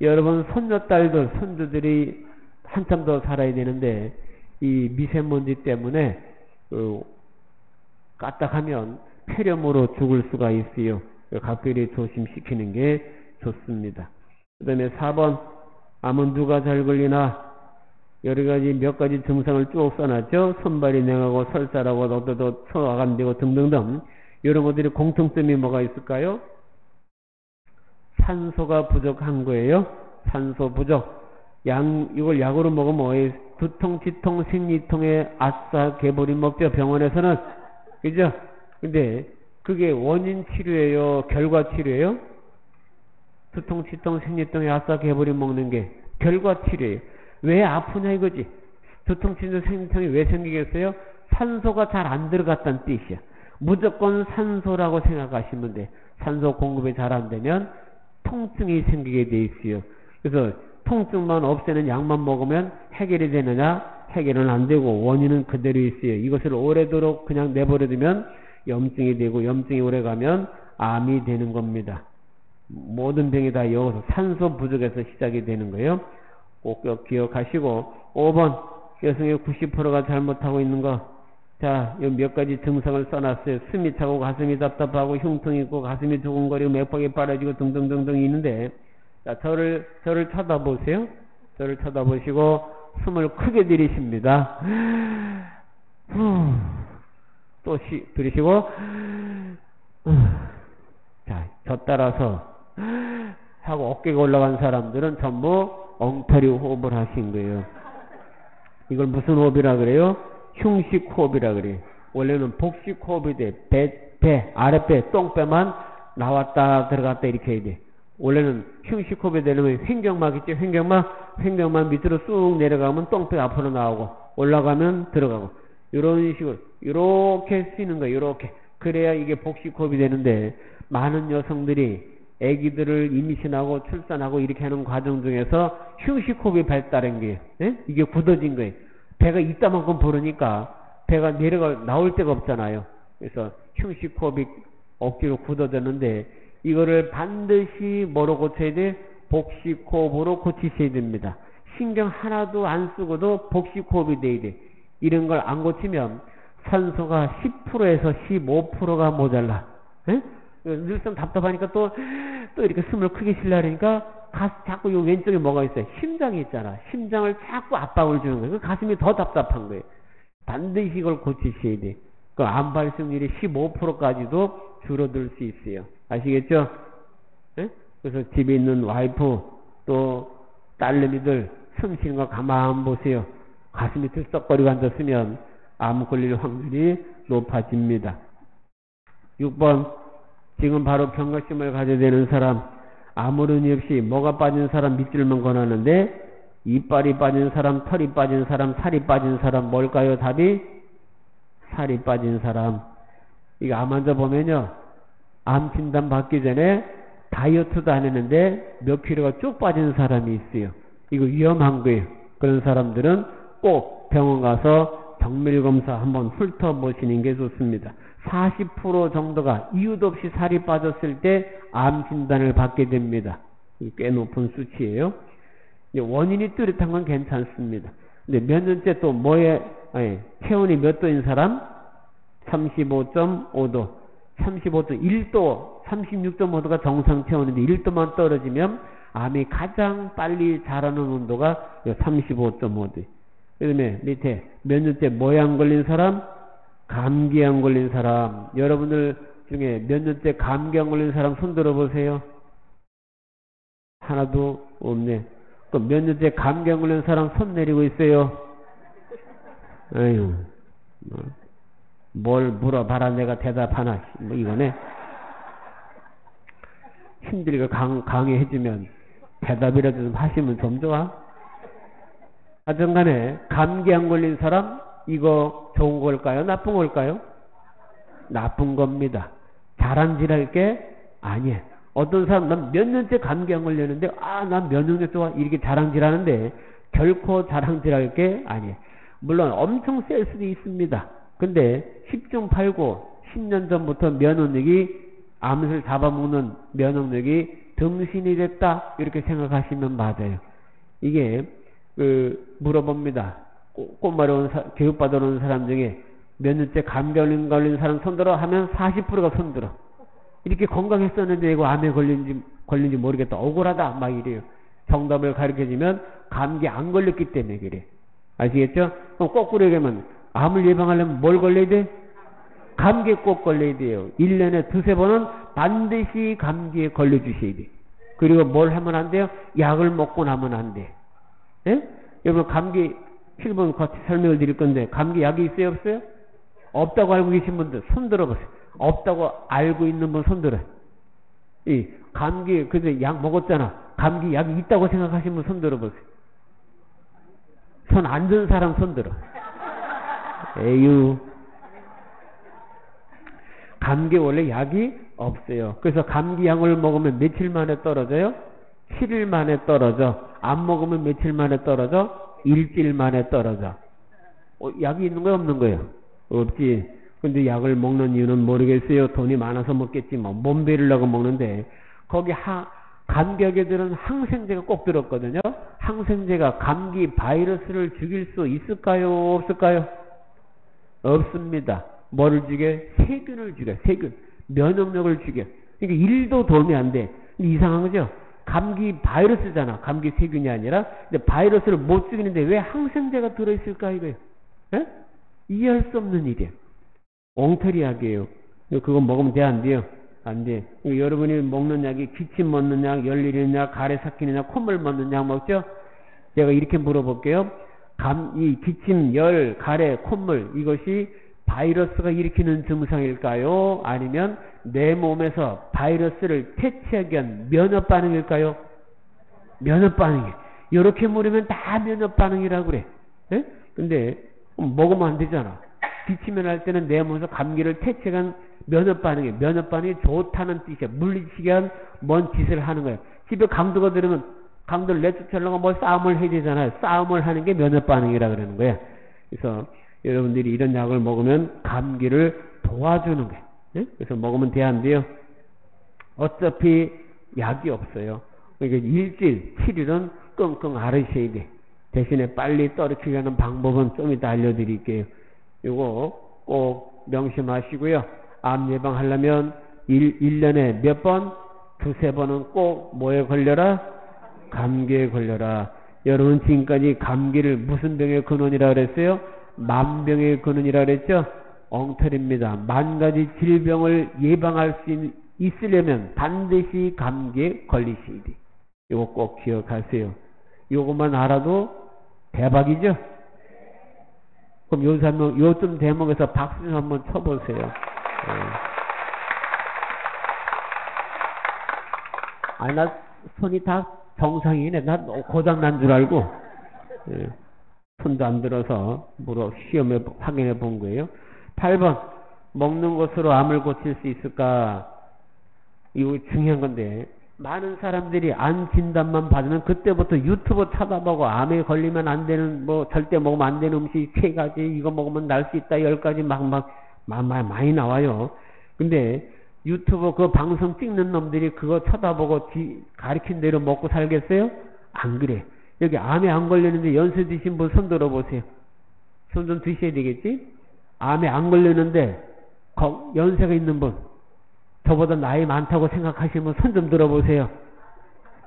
여러분 손녀딸들 손주들이 한참 더 살아야 되는데 이 미세먼지 때문에 까딱하면 폐렴으로 죽을 수가 있어요. 각별히 조심시키는 게 좋습니다. 그 다음에 4번 암은 누가 잘 걸리나? 여러 가지 몇 가지 증상을 쭉 써놨죠. 손발이 냉하고 설사라고 너도 소화가 안 되고 등등등. 이런 것들이 공통점이 뭐가 있을까요? 산소가 부족한 거예요. 산소 부족. 이걸 약으로 먹으면 뭐예요? 두통, 치통, 생리통에 아싸 개보리 먹죠. 병원에서는. 그죠? 근데 그게 원인 치료예요? 결과 치료예요? 두통, 치통, 생리통에 아싸 개보리 먹는 게 결과 치료예요. 왜 아프냐 이거지. 두통, 치통, 생리통이 왜 생기겠어요? 산소가 잘 안 들어갔다는 뜻이야. 무조건 산소라고 생각하시면 돼. 산소 공급이 잘 안 되면 통증이 생기게 돼 있어요. 그래서 통증만 없애는 약만 먹으면 해결이 되느냐? 해결은 안 되고 원인은 그대로 있어요. 이것을 오래도록 그냥 내버려두면 염증이 되고 염증이 오래가면 암이 되는 겁니다. 모든 병이 다 여기서 산소 부족에서 시작이 되는 거예요. 꼭 기억하시고 5번 여성의 90%가 잘못하고 있는 거. 자, 이 몇 가지 증상을 써놨어요. 숨이 차고 가슴이 답답하고 흉통이 있고 가슴이 두근거리고 맥박이 빠르지고 등등등등 있는데, 자, 저를 쳐다보세요. 저를 쳐다보시고 숨을 크게 들이쉽니다. 또 들이쉬고 자, 저 따라서 하고 어깨가 올라간 사람들은 전부 엉터리 호흡을 하신 거예요. 이걸 무슨 호흡이라 그래요? 흉식 호흡이라 그래요. 원래는 복식 호흡이 돼. 배, 아랫배, 똥배만 나왔다 들어갔다 이렇게 해야 돼. 원래는 흉식 호흡이 되려면 횡격막 있지? 횡격막 밑으로 쑥 내려가면 똥배 앞으로 나오고 올라가면 들어가고 이런 식으로 이렇게 쓰는 거예요. 이렇게. 그래야 이게 복식 호흡이 되는데 많은 여성들이 아기들을 임신하고 출산하고 이렇게 하는 과정 중에서 흉식 호흡이 발달한 거예요. 예? 이게 굳어진 거예요. 배가 이따만큼 부르니까 배가 나올 데가 없잖아요. 그래서 흉식 호흡이 억지로 굳어졌는데 이거를 반드시 뭐로 고쳐야 돼? 복식 호흡으로 고치셔야 됩니다. 신경 하나도 안 쓰고도 복식 호흡이 돼야 돼. 이런 걸 안 고치면 산소가 10%에서 15%가 모자라. 예? 늘상 답답하니까 또 이렇게 숨을 크게 쉬려니까 자꾸 요 왼쪽에 뭐가 있어요? 심장이 있잖아. 심장을 자꾸 압박을 주는 거예요. 가슴이 더 답답한 거예요. 반드시 이걸 고치셔야 돼. 그 암 발생률이 15%까지도 줄어들 수 있어요. 아시겠죠? 예? 그래서 집에 있는 와이프 또 딸내미들 숨 쉬는 거 가만 보세요. 가슴이 들썩거리고 앉았으면 암 걸릴 확률이 높아집니다. 6번 지금 바로 경각심을 가져야 되는 사람, 아무런 이유 없이 뭐가 빠진 사람 밑줄만 권하는데 이빨이 빠진 사람, 털이 빠진 사람, 살이 빠진 사람 뭘까요? 답이 살이 빠진 사람. 이거 암 환자 보면요, 암 진단 받기 전에 다이어트도 안 했는데 몇 킬로가 쭉 빠진 사람이 있어요. 이거 위험한 거예요. 그런 사람들은 꼭 병원 가서 정밀검사 한번 훑어보시는 게 좋습니다. 40% 정도가 이유도 없이 살이 빠졌을 때 암 진단을 받게 됩니다. 꽤 높은 수치예요. 원인이 뚜렷한 건 괜찮습니다. 근데 몇 년째 또 체온이 몇 도인 사람? 35.5도, 35도, 1도, 36.5도가 정상 체온인데 1도만 떨어지면 암이 가장 빨리 자라는 온도가 35.5도. 그 다음에 밑에 몇 년째 모양 걸린 사람? 감기 안 걸린 사람. 여러분들 중에 몇 년째 감기 안 걸린 사람 손 들어보세요. 하나도 없네. 그 몇 년째 감기 안 걸린 사람 손 내리고 있어요. 에휴, 뭘 물어봐라 내가 대답하나, 뭐 이거네. 힘들게 강의해주면 대답이라도 좀 하시면 좀 좋아. 하여튼 간에 감기 안 걸린 사람 이거 좋은 걸까요? 나쁜 걸까요? 나쁜 겁니다. 자랑질할 게 아니에요. 어떤 사람 난 몇 년째 감기 안 걸렸는데 난 면역력 좋아 이렇게 자랑질하는데 결코 자랑질할 게 아니에요. 물론 엄청 셀 수도 있습니다. 근데 10중 8구 10년 전부터 면역력이 암을 잡아먹는 면역력이 등신이 됐다 이렇게 생각하시면 맞아요. 이게 물어봅니다. 꼬마로 교육받아 온 사람 중에 몇 년째 감기 걸린 사람 손들어 하면 40%가 손들어. 이렇게 건강했었는데 이거 암에 걸린지 모르겠다. 억울하다 막 이래요. 정답을 가르쳐주면 감기 안 걸렸기 때문에 그래. 아시겠죠? 그럼 거꾸로 얘기하면 암을 예방하려면 뭘 걸려야 돼? 감기에 꼭 걸려야 돼요. 1년에 두세 번은 반드시 감기에 걸려주셔야 돼. 그리고 뭘 하면 안 돼요? 약을 먹고 나면 안 돼. 예? 여러분 감기 필본 같이 설명을 드릴 건데 감기 약이 있어요 없어요? 없다고 알고 계신 분들 손 들어보세요. 없다고 알고 있는 분 손 들어요. 이 감기 그래서 약 먹었잖아. 감기 약이 있다고 생각하시는 분 손 들어보세요. 손 안 든 사람 손 들어. 에휴. 감기 원래 약이 없어요. 그래서 감기약을 먹으면 며칠 만에 떨어져요? 7일 만에 떨어져. 안 먹으면 며칠 만에 떨어져? 일주일 만에 떨어져. 약이 있는 거예요 없는 거예요? 없지. 근데 약을 먹는 이유는 모르겠어요. 돈이 많아서 먹겠지 뭐. 몸 베리려고 먹는데 거기 감기약에들은 항생제가 꼭 들었거든요. 항생제가 감기 바이러스를 죽일 수 있을까요 없을까요? 없습니다. 뭐를 죽여? 세균을 죽여. 세균. 면역력을 죽여. 그러니까 1도 도움이 안 돼. 이상한 거죠? 감기 바이러스잖아. 감기 세균이 아니라. 근데 바이러스를 못 죽이는데 왜 항생제가 들어있을까 이거예요. 에? 이해할 수 없는 일이에요. 엉터리 약이에요. 그거 먹으면 돼 안 돼요? 안 돼. 여러분이 먹는 약이 기침 먹는 약, 열 내리는 약, 가래 삭히는 약, 콧물 먹는 약 먹죠? 제가 이렇게 물어볼게요. 이 기침, 열, 가래, 콧물 이것이 바이러스가 일으키는 증상일까요? 아니면 내 몸에서 바이러스를 퇴치하기 위한 면역 반응일까요? 면역 반응이에요. 이렇게 물으면 다 면역 반응이라고 그래. 예? 근데 먹으면 안 되잖아. 기침을 할 때는 내 몸에서 감기를 퇴치한 면역 반응이에요. 면역 반응이 좋다는 뜻이야. 물리치기 한 뭔 짓을 하는 거예요. 집에 강도가 들으면 강도를 내쫓으려고 뭐 싸움을 해야 되잖아요. 싸움을 하는 게 면역 반응이라 그러는 거예요. 그래서 여러분들이 이런 약을 먹으면 감기를 도와주는 거예요. 네? 그래서 먹으면 돼 안 돼요? 어차피 약이 없어요. 그러니까 일주일, 7일은 끙끙 앓으셔야 돼. 대신에 빨리 떨어뜨리게 하는 방법은 좀 이따 알려드릴게요. 요거 꼭 명심하시고요. 암 예방하려면 1년에 몇 번? 두세 번은 꼭 뭐에 걸려라? 감기에 걸려라. 여러분 지금까지 감기를 무슨 병의 근원이라 그랬어요? 만병의 근원이라 그랬죠? 엉터리입니다. 만 가지 질병을 예방할 수 있으려면 반드시 감기에 걸리셔야 돼. 이거 꼭 기억하세요. 요것만 알아도 대박이죠? 그럼 요즘 대목에서 박수 좀 한번 쳐보세요. 아니, 나 손이 다 정상이네. 나 고장난 줄 알고. 손도 안 들어서 시험에 확인해 본 거예요. 8번. 먹는 것으로 암을 고칠 수 있을까? 이거 중요한 건데. 많은 사람들이 암 진단만 받으면 그때부터 유튜브 찾아보고 암에 걸리면 안 되는 절대 먹으면 안 되는 음식 3가지 이거 먹으면 날 수 있다 10가지 많이 나와요. 근데 유튜브 그 방송 찍는 놈들이 그거 쳐다보고 가르친 대로 먹고 살겠어요? 안 그래. 여기 암에 안 걸리는데 연세 드신 분 손 들어보세요. 손 좀 드셔야 되겠지? 암에 안 걸리는데 연세가 있는 분, 저보다 나이 많다고 생각하시면 손 좀 들어보세요.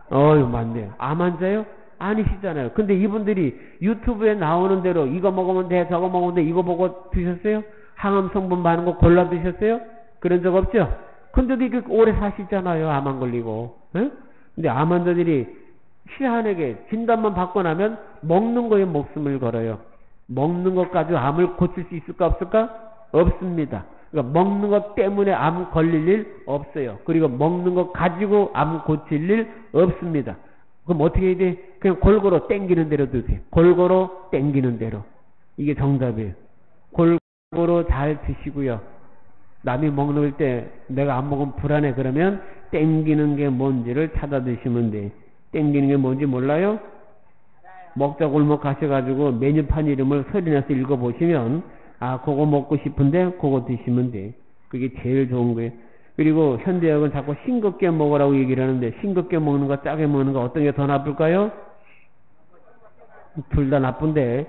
맞네요. 암 환자요? 아니시잖아요. 근데 이분들이 유튜브에 나오는 대로 이거 먹으면 돼, 저거 먹으면 돼, 이거 보고 드셨어요? 항암 성분 많은 거 골라 드셨어요? 그런 적 없죠? 근데도 이렇게 오래 사시잖아요. 암 안 걸리고. 에? 근데 암 환자들이 시한에게 진단만 받고 나면 먹는 거에 목숨을 걸어요. 먹는 것 가지고 암을 고칠 수 있을까 없을까? 없습니다. 그러니까 먹는 것 때문에 암 걸릴 일 없어요. 그리고 먹는 것 가지고 암 고칠 일 없습니다. 그럼 어떻게 해야 돼? 그냥 골고루 땡기는 대로 드세요. 골고루 땡기는 대로. 이게 정답이에요. 골고루 잘 드시고요. 남이 먹는 때 내가 안 먹으면 불안해 그러면 땡기는 게 뭔지를 찾아 드시면 돼. 땡기는 게 뭔지 몰라요? 먹자 골목 가셔가지고 메뉴판 이름을 소리내서 읽어보시면 아 그거 먹고 싶은데 그거 드시면 돼. 그게 제일 좋은 거예요. 그리고 현대학은 자꾸 싱겁게 먹으라고 얘기를 하는데 싱겁게 먹는 거 짜게 먹는 거 어떤 게 더 나쁠까요? 둘 다 나쁜데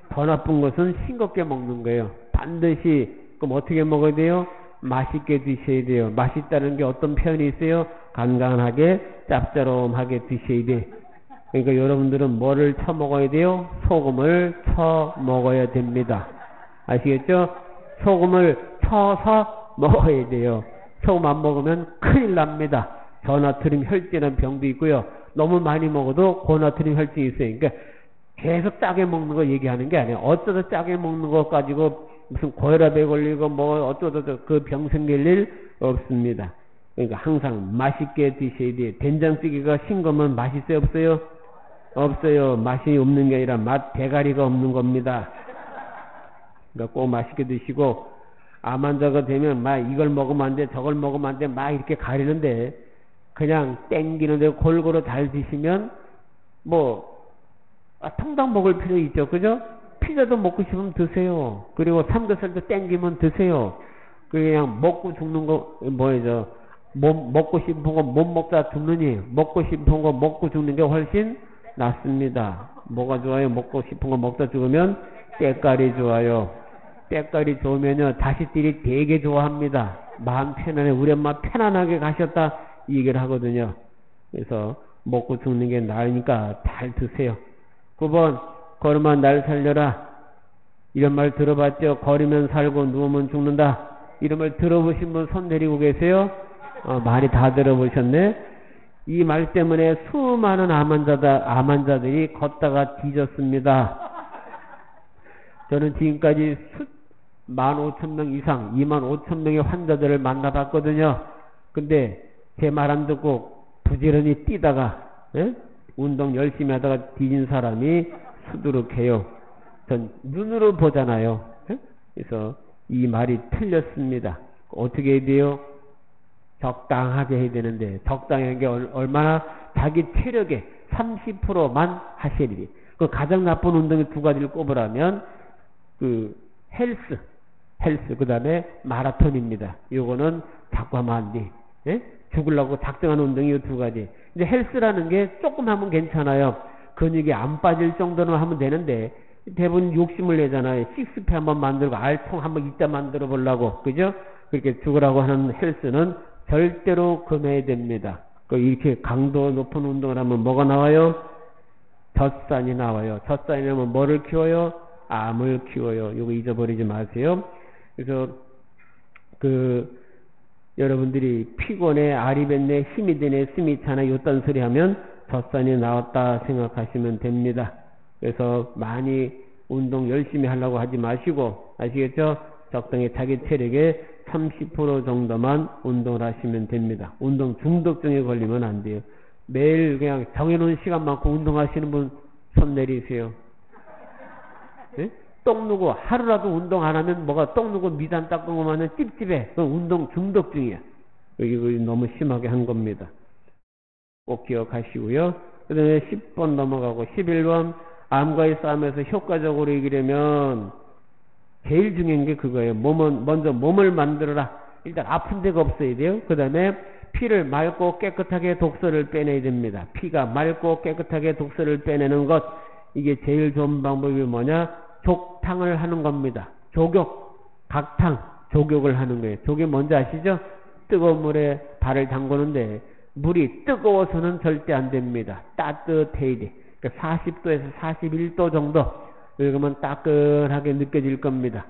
더 나쁜 것은 싱겁게 먹는 거예요. 반드시 그럼 어떻게 먹어야 돼요? 맛있게 드셔야 돼요. 맛있다는 게 어떤 표현이 있어요? 간간하게 짭조름하게 드셔야 돼. 그러니까 여러분들은 뭐를 쳐 먹어야 돼요? 소금을 쳐 먹어야 됩니다. 아시겠죠? 소금을 쳐서 먹어야 돼요. 소금 안 먹으면 큰일 납니다. 저나트륨 혈증이라는 병도 있고요. 너무 많이 먹어도 고나트륨 혈증이 있어요. 그러니까 계속 짜게 먹는 거 얘기하는 게 아니에요. 어쩌다 짜게 먹는 거 가지고 무슨 고혈압에 걸리고 뭐 어쩌다 그 병 생길 일 없습니다. 그러니까 항상 맛있게 드셔야 돼요. 된장찌개가 싱거면 맛있어요 없어요? 없어요. 맛이 없는 게 아니라 맛 대가리가 없는 겁니다. 그러니까 꼭 맛있게 드시고 암 환자가 되면 막 이걸 먹으면 안 돼 저걸 먹으면 안 돼 막 이렇게 가리는데 그냥 땡기는데 골고루 잘 드시면 뭐 통닭 먹을 필요 있죠. 그죠? 피자도 먹고 싶으면 드세요. 그리고 삼겹살도 땡기면 드세요. 그냥 먹고 죽는 거 뭐죠? 먹고 싶은 거 못 먹다 죽느니 먹고 싶은 거 먹고 죽는 게 훨씬 낫습니다. 뭐가 좋아요? 먹고 싶은 거 먹다 죽으면 때깔이 좋아요. 때깔이 좋으면요 자식들이 되게 좋아합니다. 마음 편안해. 우리 엄마 편안하게 가셨다 이 얘기를 하거든요. 그래서 먹고 죽는 게 나으니까 잘 드세요. 9번 걸으면 날 살려라. 이런 말 들어봤죠? 걸으면 살고 누우면 죽는다. 이런 말 들어보신 분 손 내리고 계세요? 많이 다 들어보셨네. 이 말 때문에 수많은 암 환자들이 걷다가 뒤졌습니다. 저는 지금까지 15,000명 이상 25,000명의 환자들을 만나봤거든요. 근데 제 말 안 듣고 부지런히 뛰다가 운동 열심히 하다가 뒤진 사람이 수두룩해요. 전 눈으로 보잖아요. 그래서 이 말이 틀렸습니다. 어떻게 해야 돼요? 적당하게 해야 되는데 적당한 게 얼마나 자기 체력의 30%만 하시리. 그 가장 나쁜 운동이 두 가지를 꼽으라면 그 헬스 그 다음에 마라톤입니다. 요거는 자꾸 하면 안 돼. 죽으려고 작정하는 운동이 이 두 가지. 근데 헬스라는 게 조금 하면 괜찮아요. 근육이 안 빠질 정도는 하면 되는데 대부분 욕심을 내잖아요. 식스팩 한번 만들고 알통 한번 이따 만들어 보려고. 그죠? 그렇게 죽으라고 하는 헬스는 절대로 금해야 됩니다. 이렇게 강도 높은 운동을 하면 뭐가 나와요? 젖산이 나와요. 젖산이 나면 뭐를 키워요? 암을 키워요. 이거 잊어버리지 마세요. 그래서 여러분들이 피곤해, 알이 뱉네, 힘이 드네, 숨이 차네, 요딴 소리 하면 젖산이 나왔다 생각하시면 됩니다. 그래서 많이 운동 열심히 하려고 하지 마시고, 아시겠죠? 적당히 자기 체력의 30% 정도만 운동을 하시면 됩니다. 운동 중독증에 걸리면 안 돼요. 매일 그냥 정해놓은 시간만큼 운동하시는 분 손 내리세요. 네? 똥 누고 하루라도 운동 안 하면 뭐가 똥 누고 미단 닦은 것만 하면 찝찝해. 그건 운동 중독증이야. 이거 너무 심하게 한 겁니다. 꼭 기억하시고요. 그 다음에 10번 넘어가고 11번 암과의 싸움에서 효과적으로 이기려면 제일 중요한 게 그거예요. 먼저 몸을 만들어라. 일단 아픈 데가 없어야 돼요. 그 다음에 피를 맑고 깨끗하게 독소를 빼내야 됩니다. 피가 맑고 깨끗하게 독소를 빼내는 것, 이게 제일 좋은 방법이 뭐냐? 족탕을 하는 겁니다. 각탕, 조격을 하는 거예요. 조격 뭔지 아시죠? 뜨거운 물에 발을 담그는데 물이 뜨거워서는 절대 안 됩니다. 따뜻해야 돼. 그러니까 40도에서 41도 정도. 그러면 따끈하게 느껴질 겁니다.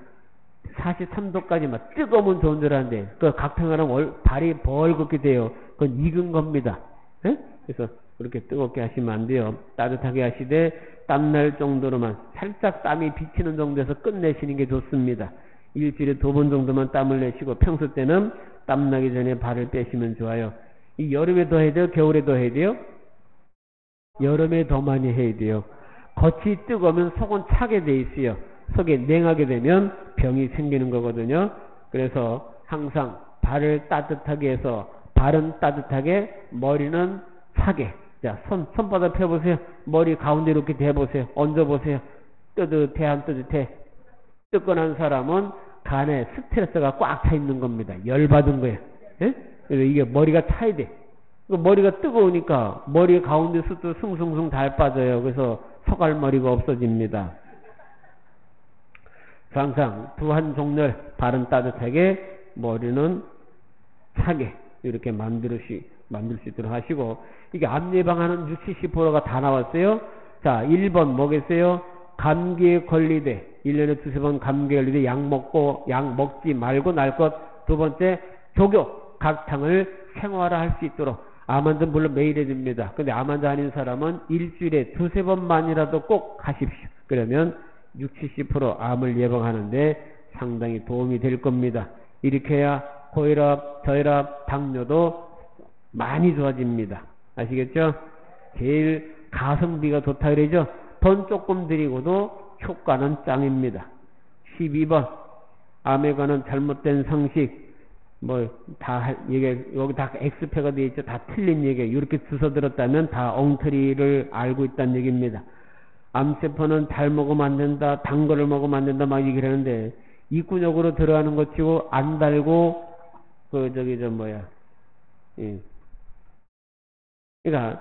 43도까지 막 뜨거우면 좋은 줄 아는데 그 각탕을 하면 발이 벌겋게 돼요. 그건 익은 겁니다. 그래서 그렇게 뜨겁게 하시면 안 돼요. 따뜻하게 하시되 땀날 정도로만 살짝 땀이 비치는 정도에서 끝내시는 게 좋습니다. 일주일에 2번 정도만 땀을 내시고 평소 때는 땀나기 전에 발을 빼시면 좋아요. 이 여름에 더 해야 돼요? 겨울에 더 해야 돼요? 여름에 더 많이 해야 돼요. 겉이 뜨거우면 속은 차게 돼 있어요. 속에 냉하게 되면 병이 생기는 거거든요. 그래서 항상 발을 따뜻하게 해서 발은 따뜻하게 머리는 차게. 자, 손바닥 펴보세요. 머리 가운데 이렇게 대보세요. 얹어보세요. 뜨뜻해 안 뜨뜻해? 뜨끈한 사람은 간에 스트레스가 꽉 차 있는 겁니다. 열받은 거예요. 예? 그래서 이게 머리가 차야 돼. 머리가 뜨거우니까 머리 가운데 숱도 숭숭숭 달 빠져요. 그래서 소갈머리가 없어집니다. 항상 두 한 종렬 발은 따뜻하게 머리는 차게 이렇게 만들 수 있도록 하시고, 이게 암 예방하는 60~70%가 다 나왔어요. 자, 1번 뭐겠어요? 감기에 걸리되 1년에 2~3번 감기에 걸리되 약 먹지 말고 날 것. 두 번째, 조교 각탕을 생활화할 수 있도록. 암 환자 물론 매일 해줍니다. 근데 암 환자 아닌 사람은 일주일에 2~3번만이라도 꼭 하십시오. 그러면 60~70% 암을 예방하는데 상당히 도움이 될 겁니다. 이렇게 해야 고혈압, 저혈압, 당뇨도 많이 좋아집니다. 아시겠죠? 제일 가성비가 좋다 그러죠? 돈 조금 들이고도 효과는 짱입니다. 12번 암에 관한 잘못된 상식, 여기 다 X표가 되어 있죠. 다 틀린 얘기예요. 이렇게 주워 들었다면 다 엉터리를 알고 있다는 얘기입니다. 암세포는 달 먹으면 안 된다, 단 거를 먹으면 안 된다, 막 얘기를 하는데, 입구적으로 들어가는 것 치고 안 달고, 그러니까,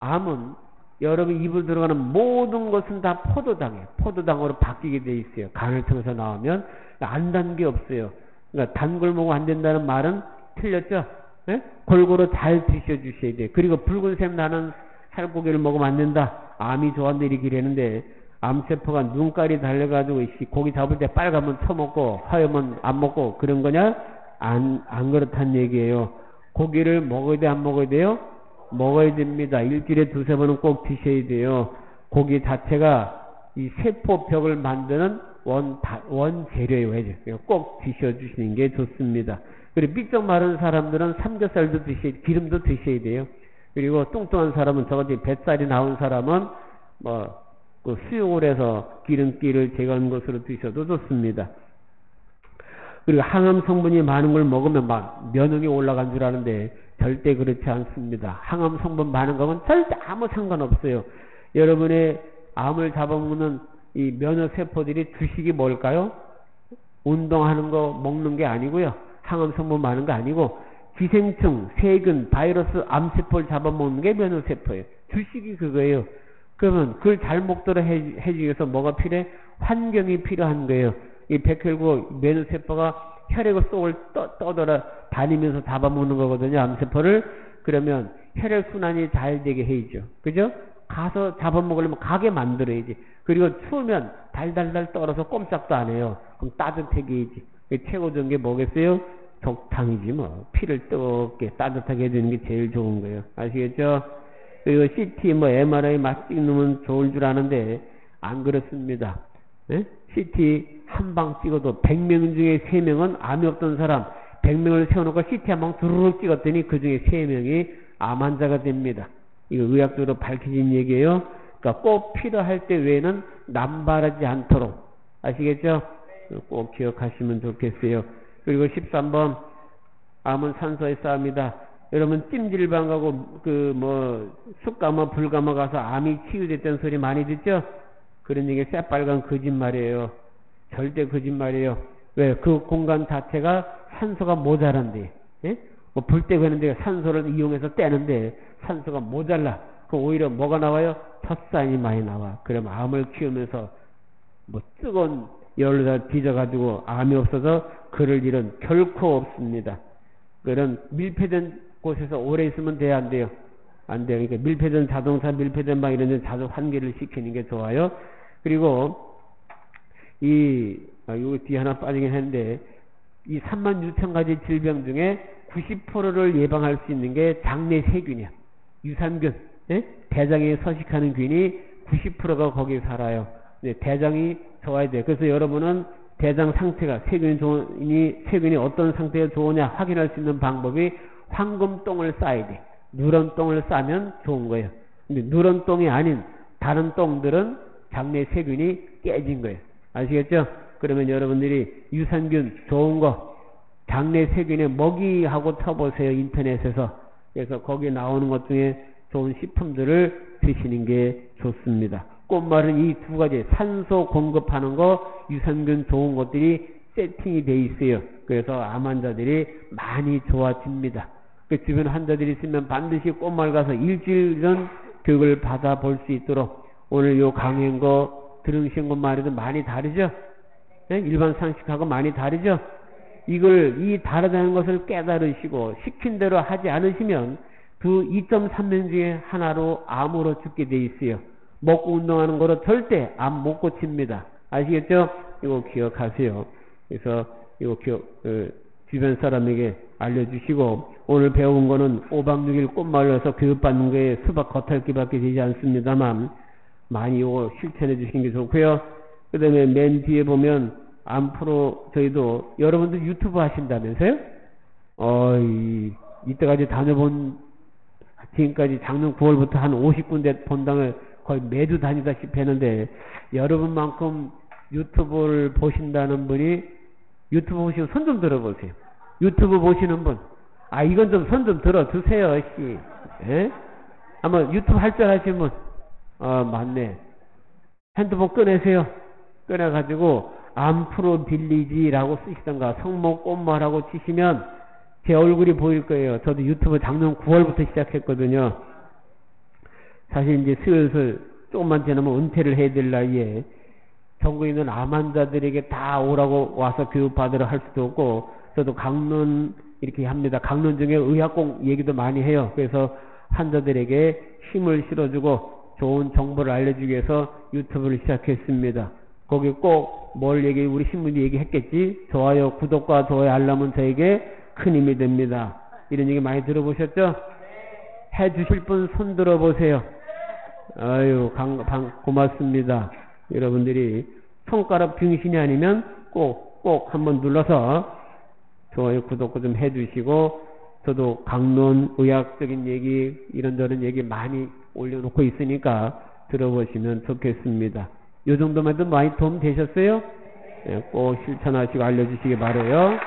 암은 여러분 입으로 들어가는 모든 것은 다 포도당이에요. 포도당으로 바뀌게 돼 있어요. 간을 통해서 나오면 안 단 게 없어요. 그러니까 단 걸 먹으면 안 된다는 말은 틀렸죠? 예? 골고루 잘 드셔주셔야 돼요. 그리고 붉은색 나는 살코기를 먹으면 안 된다. 암이 좋아한다 이렇게 이랬는데, 암세포가 눈깔이 달려가지고 고기 잡을 때 빨가면 처먹고 하얘면 안 먹고 그런 거냐? 안 그렇단 얘기예요. 고기를 먹어야 돼, 안 먹어야 돼요? 먹어야 됩니다. 일주일에 2~3번은 꼭 드셔야 돼요. 고기 자체가 이 세포벽을 만드는 원재료예요. 꼭 드셔주시는 게 좋습니다. 그리고 삐쩍 마른 사람들은 삼겹살도 기름도 드셔야 돼요. 그리고 뚱뚱한 사람은 저같이 뱃살이 나온 사람은 수육을 해서 기름기를 제거한 것으로 드셔도 좋습니다. 그리고 항암 성분이 많은 걸 먹으면 막 면역이 올라간 줄 아는데 절대 그렇지 않습니다. 항암 성분 많은 거는 절대 아무 상관없어요. 여러분의 암을 잡아먹는 이 면역 세포들이 주식이 뭘까요? 운동하는 거 먹는 게 아니고요. 항암 성분 많은 거 아니고 기생충, 세균, 바이러스, 암세포를 잡아먹는 게 면역 세포예요. 주식이 그거예요. 그러면 그걸 잘 먹도록 해주기 위해서 뭐가 필요해? 환경이 필요한 거예요. 이 백혈구 면역 세포가 혈액을 속을 떠돌아 다니면서 잡아먹는 거거든요. 암세포를. 그러면 혈액 순환이 잘 되게 해야죠. 그죠? 가서 잡아먹으려면 가게 만들어야지. 그리고 추우면 달달달 떨어서 꼼짝도 안 해요. 그럼 따뜻하게 해야지. 최고적인 게 뭐겠어요? 적당이지 뭐. 피를 뜨겁게 따뜻하게 해주는 게 제일 좋은 거예요. 아시겠죠? 그리고 CT MRI 막 찍으면 좋을 줄 아는데 안 그렇습니다. 네? CT 한 방 찍어도 100명 중에 3명은 암이 없던 사람, 100명을 세워놓고 CT 한 방 두루룩 찍었더니 그 중에 3명이 암 환자가 됩니다. 이거 의학적으로 밝혀진 얘기예요. 그러니까 꼭 필요할 때 외에는 남발하지 않도록. 아시겠죠? 꼭 기억하시면 좋겠어요. 그리고 13번 암은 산소의 싸움이다. 여러분 찜질방 가고 숯가마 불가마 가서 암이 치유됐다는 소리 많이 듣죠? 그런 얘기 새빨간 거짓말이에요. 절대 거짓말이에요. 왜? 그 공간 자체가 산소가 모자란데, 예? 불 떼고 하는데 산소를 이용해서 떼는데 산소가 모자라. 그 오히려 뭐가 나와요? 젖산이 많이 나와. 그럼 암을 키우면서 뜨거운 열로다 뒤져가지고 암이 없어서 그럴 일은 결코 없습니다. 그런 밀폐된 곳에서 오래 있으면 돼야 안 돼요? 안 돼요. 그러니까 밀폐된 자동차, 밀폐된 방 이런 데 자동 환기를 시키는 게 좋아요. 그리고 요거 뒤에 하나 빠지긴 했는데, 이 36,000가지 질병 중에 90%를 예방할 수 있는 게 장내 세균이야. 유산균, 예? 대장에 서식하는 균이 90%가 거기 살아요. 네, 대장이 좋아야 돼. 그래서 여러분은 대장 상태가 세균이 어떤 상태가 좋으냐 확인할 수 있는 방법이 황금똥을 싸야 돼. 누런 똥을 싸면 좋은 거예요. 근데 누런 똥이 아닌 다른 똥들은 장내 세균이 깨진 거예요. 아시겠죠? 그러면 여러분들이 유산균 좋은 거 장내 세균의 먹이하고 쳐보세요. 인터넷에서. 그래서 거기 나오는 것 중에 좋은 식품들을 드시는 게 좋습니다. 꽃말은 이 두 가지 산소 공급하는 거 유산균 좋은 것들이 세팅이 돼 있어요. 그래서 암 환자들이 많이 좋아집니다. 그 주변 환자들이 있으면 반드시 꽃말 가서 일주일은 교육을 받아볼 수 있도록 오늘 요 강의한 거 들으신 것 말해도 많이 다르죠? 네? 일반 상식하고 많이 다르죠? 이 다르다는 것을 깨달으시고 시킨 대로 하지 않으시면 그 2.3명 중에 하나로 암으로 죽게 돼 있어요. 먹고 운동하는 거로 절대 암 못 고칩니다. 아시겠죠? 이거 기억하세요. 그래서 이거 주변 사람에게 알려주시고 오늘 배운 거는 5박 6일 꽃마을에서 교육받는 거에 수박 겉핥기밖에 되지 않습니다만 많이 이거 실천해 주시는 게 좋고요. 그 다음에 맨 뒤에 보면 앞으로 저희도 여러분들 유튜브 하신다면서요? 이때까지 다녀본 지금까지 작년 9월부터 한 50군데 본당을 거의 매주 다니다시피 했는데 여러분만큼 유튜브를 보신다는 분이 유튜브 보시면 손 좀 들어보세요. 유튜브 보시는 분 이건 좀 손 좀 들어주세요. 씨. 예? 한번 유튜브 할 줄 아시는 분 맞네. 핸드폰 꺼내세요. 꺼내가지고 암프로 빌리지라고 쓰시던가 성모 꽃말하고 치시면 제 얼굴이 보일 거예요. 저도 유튜브 작년 9월부터 시작했거든요. 사실 이제 슬슬 조금만 지나면 은퇴를 해야 될 나이에 전국에 있는 암 환자들에게 다 오라고 와서 교육받으러 할 수도 없고 저도 강론 이렇게 합니다. 강론 중에 의학공 얘기도 많이 해요. 그래서 환자들에게 힘을 실어주고 좋은 정보를 알려주기 위해서 유튜브를 시작했습니다. 거기 꼭 뭘 우리 신부님 얘기했겠지? 좋아요, 구독과 좋아요, 알람은 저에게 큰 힘이 됩니다. 이런 얘기 많이 들어보셨죠? 해주실 분 손 들어보세요. 아유, 고맙습니다. 여러분들이 손가락 병신이 아니면 꼭 한번 눌러서 좋아요, 구독 좀 해주시고 저도 강론, 의학적인 얘기, 이런저런 얘기 많이 올려놓고 있으니까 들어보시면 좋겠습니다. 요 정도만 해도 많이 도움 되셨어요? 네, 꼭 실천하시고 알려주시기 바라요.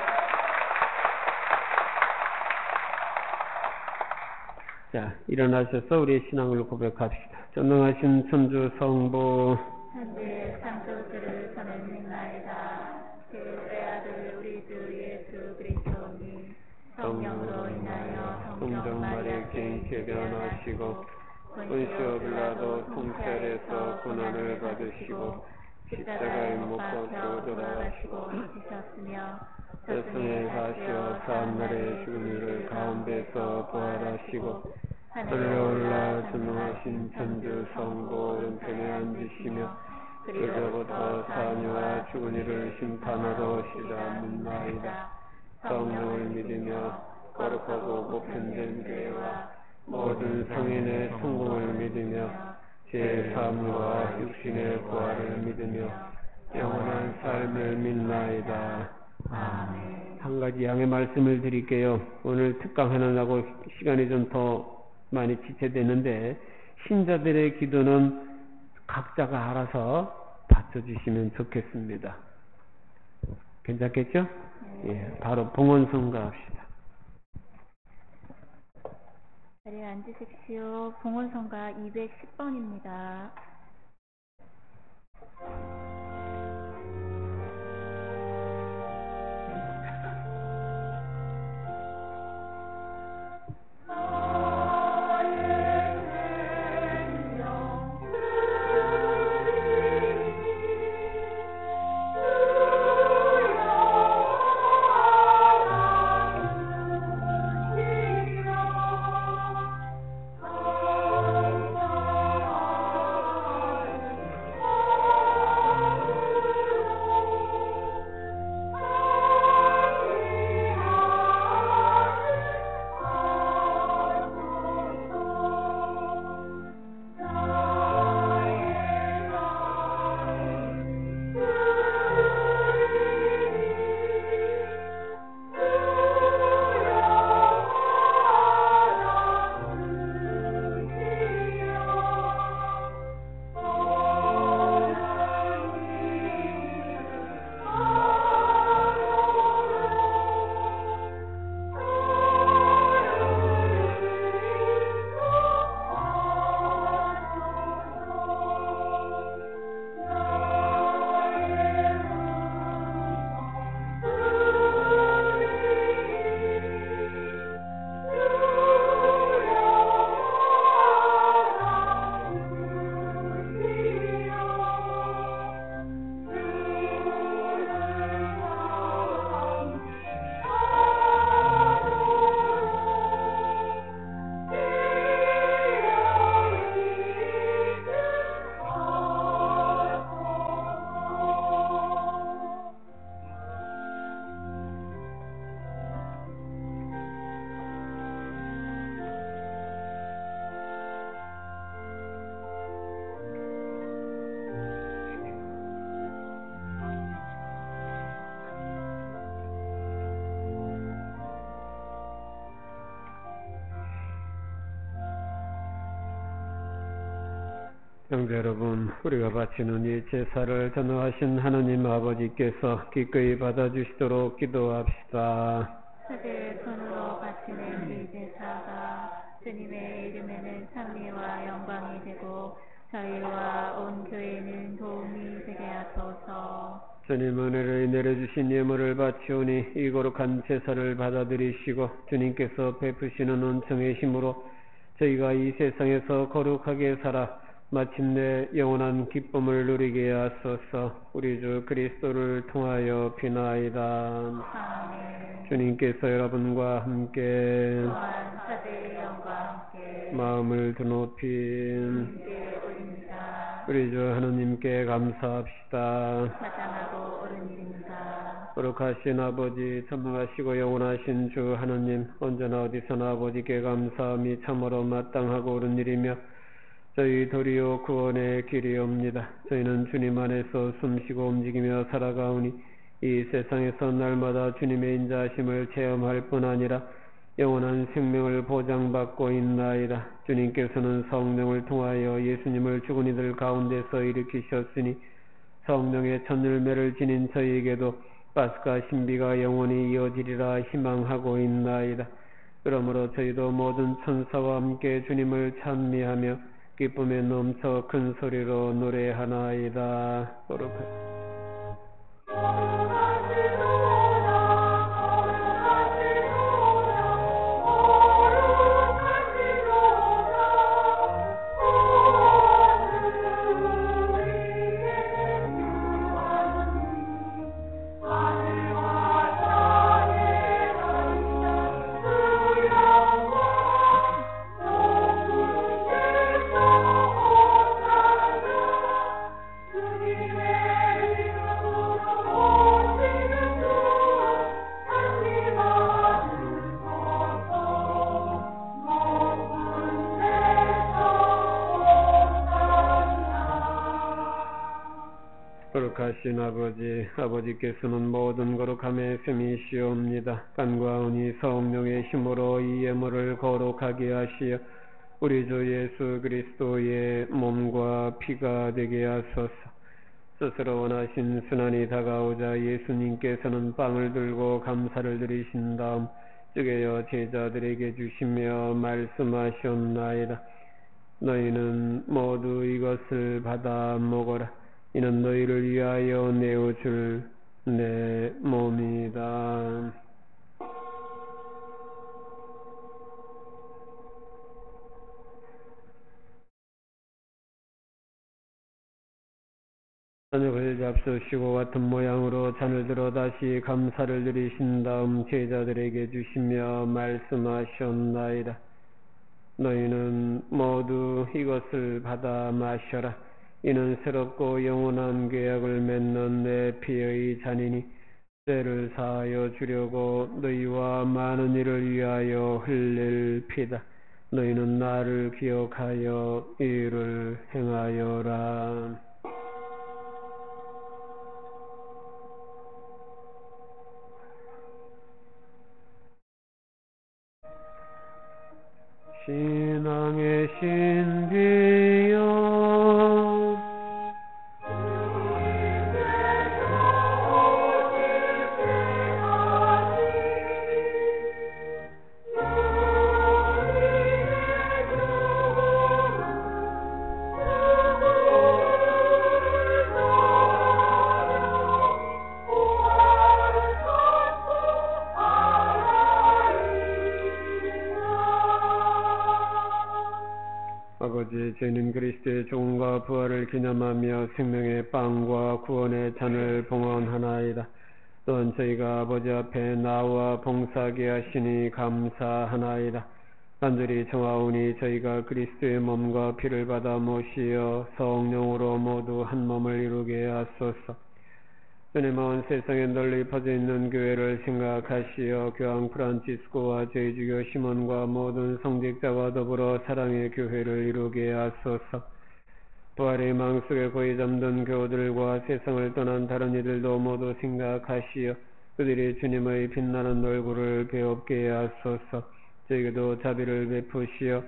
자, 일어나셔서 우리의 신앙을 고백합시다. 전능하신 천주 성부 현재 창조주를 저는 믿나이다. 그 외아들 우리 주 예수 그리스도니 성령으로 인하여 성령 마리아께 개변하시고 본시오 빌라도 통찰에서 고난을 받으시고 십자가에 못 박혀 돌아가시고 지셨으며 저승에 가시어 사흘날에 죽은 이를 가운데서 부활하시고 하늘에 올라 전능하신 천주 성부 오른편에 앉으시며 그로부터 사녀와 죽은 이를 심판하러 오시라 믿나이다. 성령을 믿으며 거룩하고 보편된 교회와 모든 성인의 성공을 믿으며 제3과 육신의 부활을 믿으며 영원한 삶을 믿나이다. 아멘. 한 가지 양해 말씀을 드릴게요. 오늘 특강 하느라고 시간이 좀 더 많이 지체되는데 신자들의 기도는 각자가 알아서 받쳐주시면 좋겠습니다. 괜찮겠죠? 예, 바로 봉헌성가 합시다. 자리에 앉으십시오. 봉헌성가 210번입니다. 형제 여러분, 우리가 바치는 이 제사를 전능하신 하나님 아버지께서 기꺼이 받아주시도록 기도합시다. 그들 손으로 바치는 이 제사가 주님의 이름에는 찬미와 영광이 되고 저희와 온 교회는 도움이 되게 하소서. 주님 은혜를 내려주신 예물을 바치오니 이 거룩한 제사를 받아들이시고 주님께서 베푸시는 은총의 힘으로 저희가 이 세상에서 거룩하게 살아 마침내 영원한 기쁨을 누리게 하소서. 우리 주 그리스도를 통하여 비나이다. 아멘. 주님께서 여러분과 함께 또한 사대의 영과 함께 마음을 드높인 주님께 올립니다. 우리 주 하느님께 감사합시다. 마땅하고 옳은 일입니다. 거룩하신 아버지, 전능하시고 영원하신 주 하느님, 언제나 어디서나 아버지께 감사함이 참으로 마땅하고 옳은 일이며 저희 도리어 구원의 길이옵니다. 저희는 주님 안에서 숨쉬고 움직이며 살아가오니 이 세상에서 날마다 주님의 인자하심을 체험할 뿐 아니라 영원한 생명을 보장받고 있나이다. 주님께서는 성령을 통하여 예수님을 죽은 이들 가운데서 일으키셨으니 성령의 첫 열매를 지닌 저희에게도 파스카 신비가 영원히 이어지리라 희망하고 있나이다. 그러므로 저희도 모든 천사와 함께 주님을 찬미하며 기쁨에 넘쳐 큰 소리로 노래하나이다. 거룩하신 아버지, 아버지께서는 모든 거룩함의 셈이시옵니다. 간과 은이 성령의 힘으로 이 예물을 거룩하게 하시어 우리 주 예수 그리스도의 몸과 피가 되게 하소서. 스스로 원하신 순환이 다가오자 예수님께서는 빵을 들고 감사를 드리신 다음 쪼개어 제자들에게 주시며 말씀하셨나이다. 너희는 모두 이것을 받아 먹어라. 이는 너희를 위하여 내어줄 내 몸이다. 저녁을 잡수시고 같은 모양으로 잔을 들어 다시 감사를 드리신 다음 제자들에게 주시며 말씀하셨나이다. 너희는 모두 이것을 받아 마셔라. 이는 새롭고 영원한 계약을 맺는 내 피의 잔이니 죄를 사하여 주려고 너희와 많은 이를 위하여 흘릴 피다. 너희는 나를 기억하여 이를 행하여라. 신앙의 신비여 아버지, 저희는 그리스도의 죽음과 부활을 기념하며 생명의 빵과 구원의 잔을 봉헌하나이다. 또한 저희가 아버지 앞에 나와 봉사하게 하시니 감사하나이다. 간절히 청하오니 저희가 그리스도의 몸과 피를 받아 모시어 성령으로 모두 한 몸을 이루게 하소서. 주님은 온 세상에 널리 퍼져 있는 교회를 생각하시어 교황 프란치스코와 저희 주교 시몬과 모든 성직자와 더불어 사랑의 교회를 이루게 하소서. 부활의 망 속에 고이 잠든 교우들과 세상을 떠난 다른 이들도 모두 생각하시어 그들이 주님의 빛나는 얼굴을 배웁게 하소서. 저에게도 자비를 베푸시어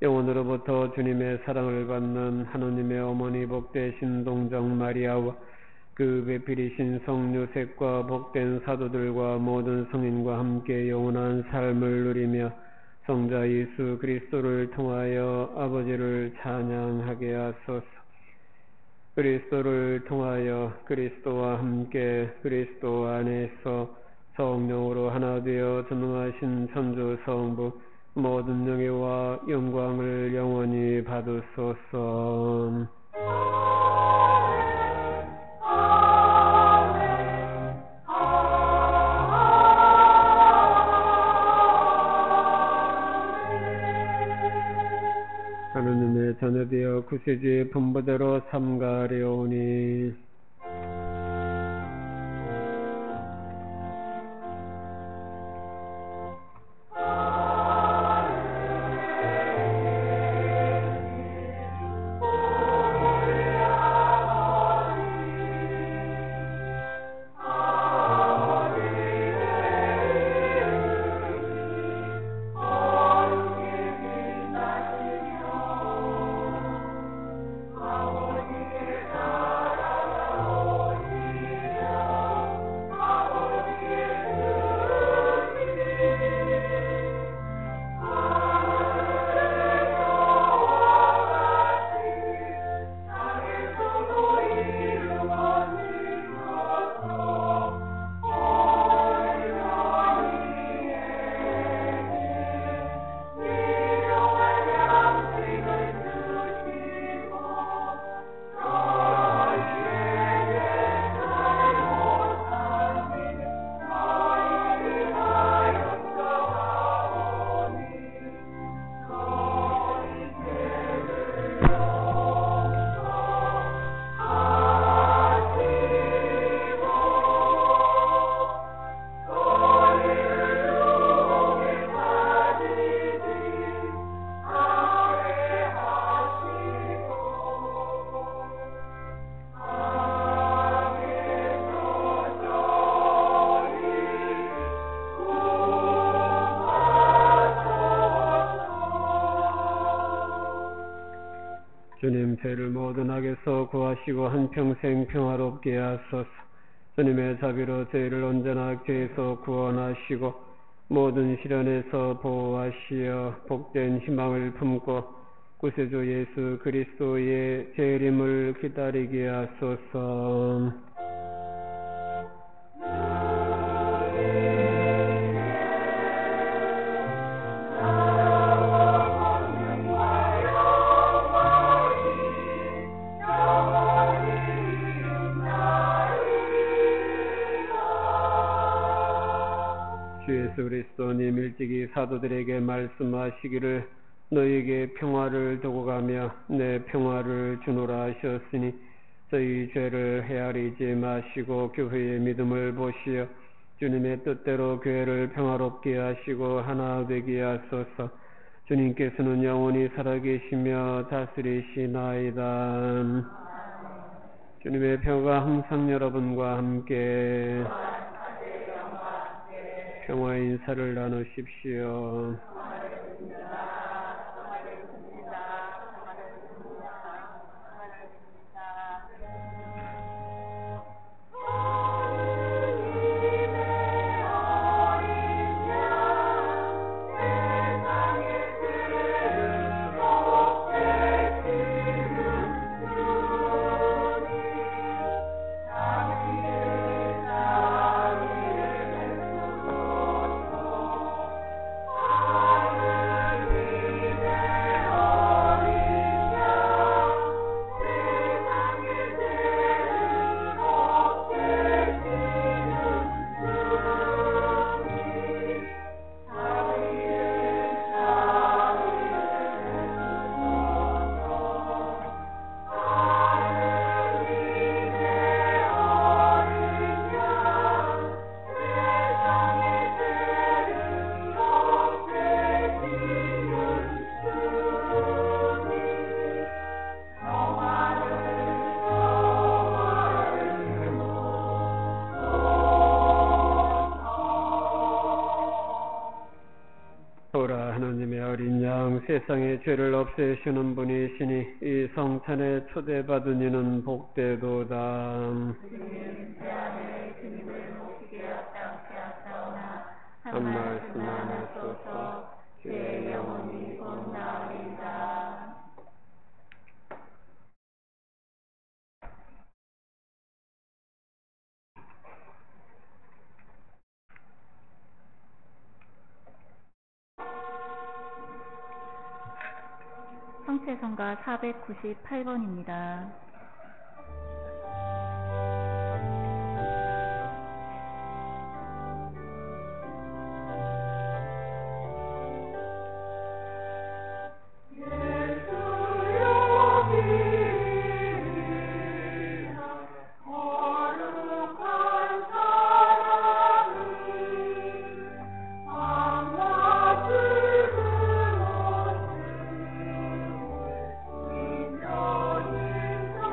영원으로부터 주님의 사랑을 받는 하느님의 어머니 복되신 동정 마리아와 그 배필이신 성 요셉과 복된 사도들과 모든 성인과 함께 영원한 삶을 누리며 성자 예수 그리스도를 통하여 아버지를 찬양하게 하소서. 그리스도를 통하여 그리스도와 함께 그리스도 안에서 성령으로 하나 되어 전능하신 천주 성부 모든 영예와 영광을 영원히 받으소서. 하느님의 자녀되어 구세주의 분부대로 삼가려오니 주님 죄를 모든 악에서 구하시고 한평생 평화롭게 하소서. 주님의 자비로 저희를 언제나 죄에서 구원하시고 모든 시련에서 보호하시어 복된 희망을 품고 구세주 예수 그리스도의 재림을 기다리게 하소서. 주 예수 그리스도님 일찍이 사도들에게 말씀하시기를 너희에게 평화를 두고 가며 내 평화를 주노라 하셨으니 저희 죄를 헤아리지 마시고 교회의 믿음을 보시어 주님의 뜻대로 교회를 평화롭게 하시고 하나 되게 하소서. 주님께서는 영원히 살아계시며 다스리시나이다. 주님의 평화가 항상 여러분과 함께 평화의 인사를 나누십시오. 보라 하나님의 어린 양 세상의 죄를 없애시는 분이시니 이 성찬에 초대받은 이는 복되도다. 제 안에 주님을 모시게 합당치 않사오나 한 말씀만 하소서. 제 영혼이 곧 나으리이다. 성체성가 498번입니다. 주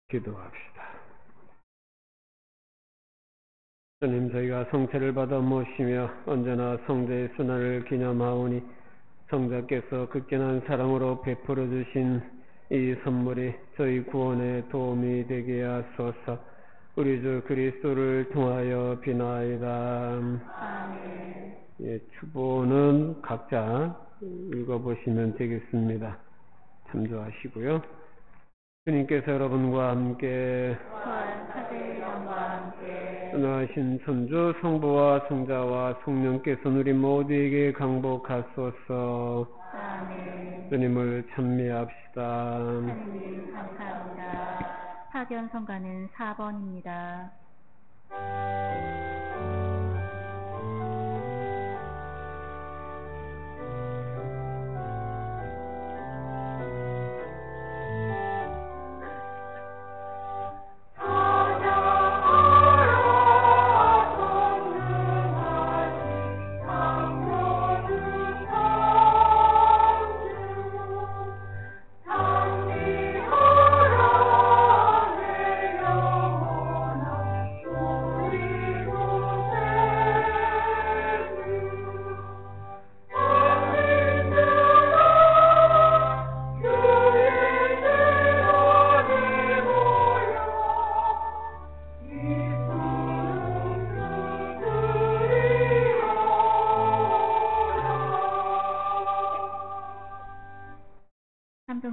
기도합시다. 주님, 저희가 성체를 받아 모시며 언제나 성자의 순환을 기념하오니 성자께서 극진한 사랑으로 베풀어 주신 이 선물이 저희 구원에 도움이 되게 하소서. 우리 주 그리스도를 통하여 비나이다. 아멘. 예, 추보는 각자 읽어보시면 되겠습니다. 참조하시고요. 주님께서 여러분과 함께 부활 사제령과 함께 선하신 천주 성부와 성자와 성령께서 우리 모두에게 강복하소서. 아멘. 주님을 찬미합시다. 하느님 감사합니다. 사견 성가는 4번입니다.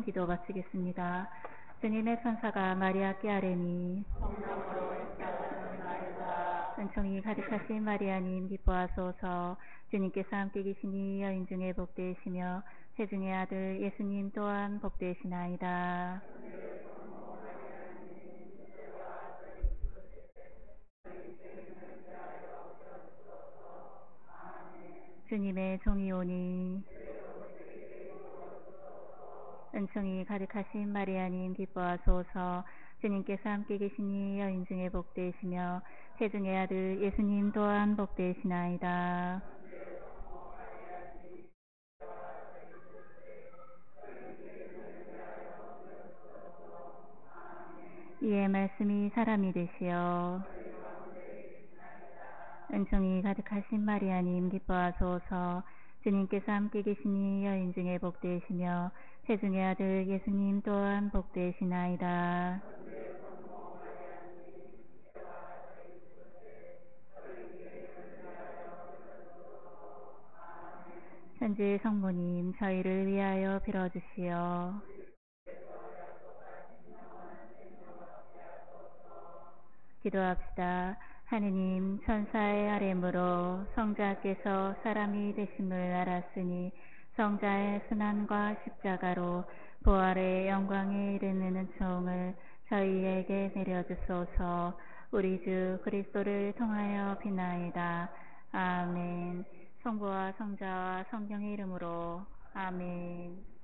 기도 마치겠습니다. 주님의 천사가 마리아께 아뢰니 은총이 가득하신 마리아님 기뻐하소서. 주님께서 함께 계시니 여인 중에 복되시며 태중의 아들 예수님 또한 복되시나이다. 주님의 종이 오니 은총이 가득하신 마리아님 기뻐하소서. 주님께서 함께 계시니 여인 중에 복되시며 태중의 아들 예수님 또한 복되시나이다. 이의 말씀이 사람이 되시어 은총이 가득하신 마리아님 기뻐하소서. 주님께서 함께 계시니 여인 중에 복되시며 태중의 아들 예수님 또한 복되시나이다. 천주의 성모님 저희를 위하여 빌어주시오. 기도합시다. 하느님, 천사의 아뢰므로 성자께서 사람이 되심을 알았으니 성자의 순환과 십자가로 부활의 영광에 이르는 은총을 저희에게 내려주소서. 우리 주 그리스도를 통하여 비나이다. 아멘. 성부와 성자와 성령의 이름으로 아멘.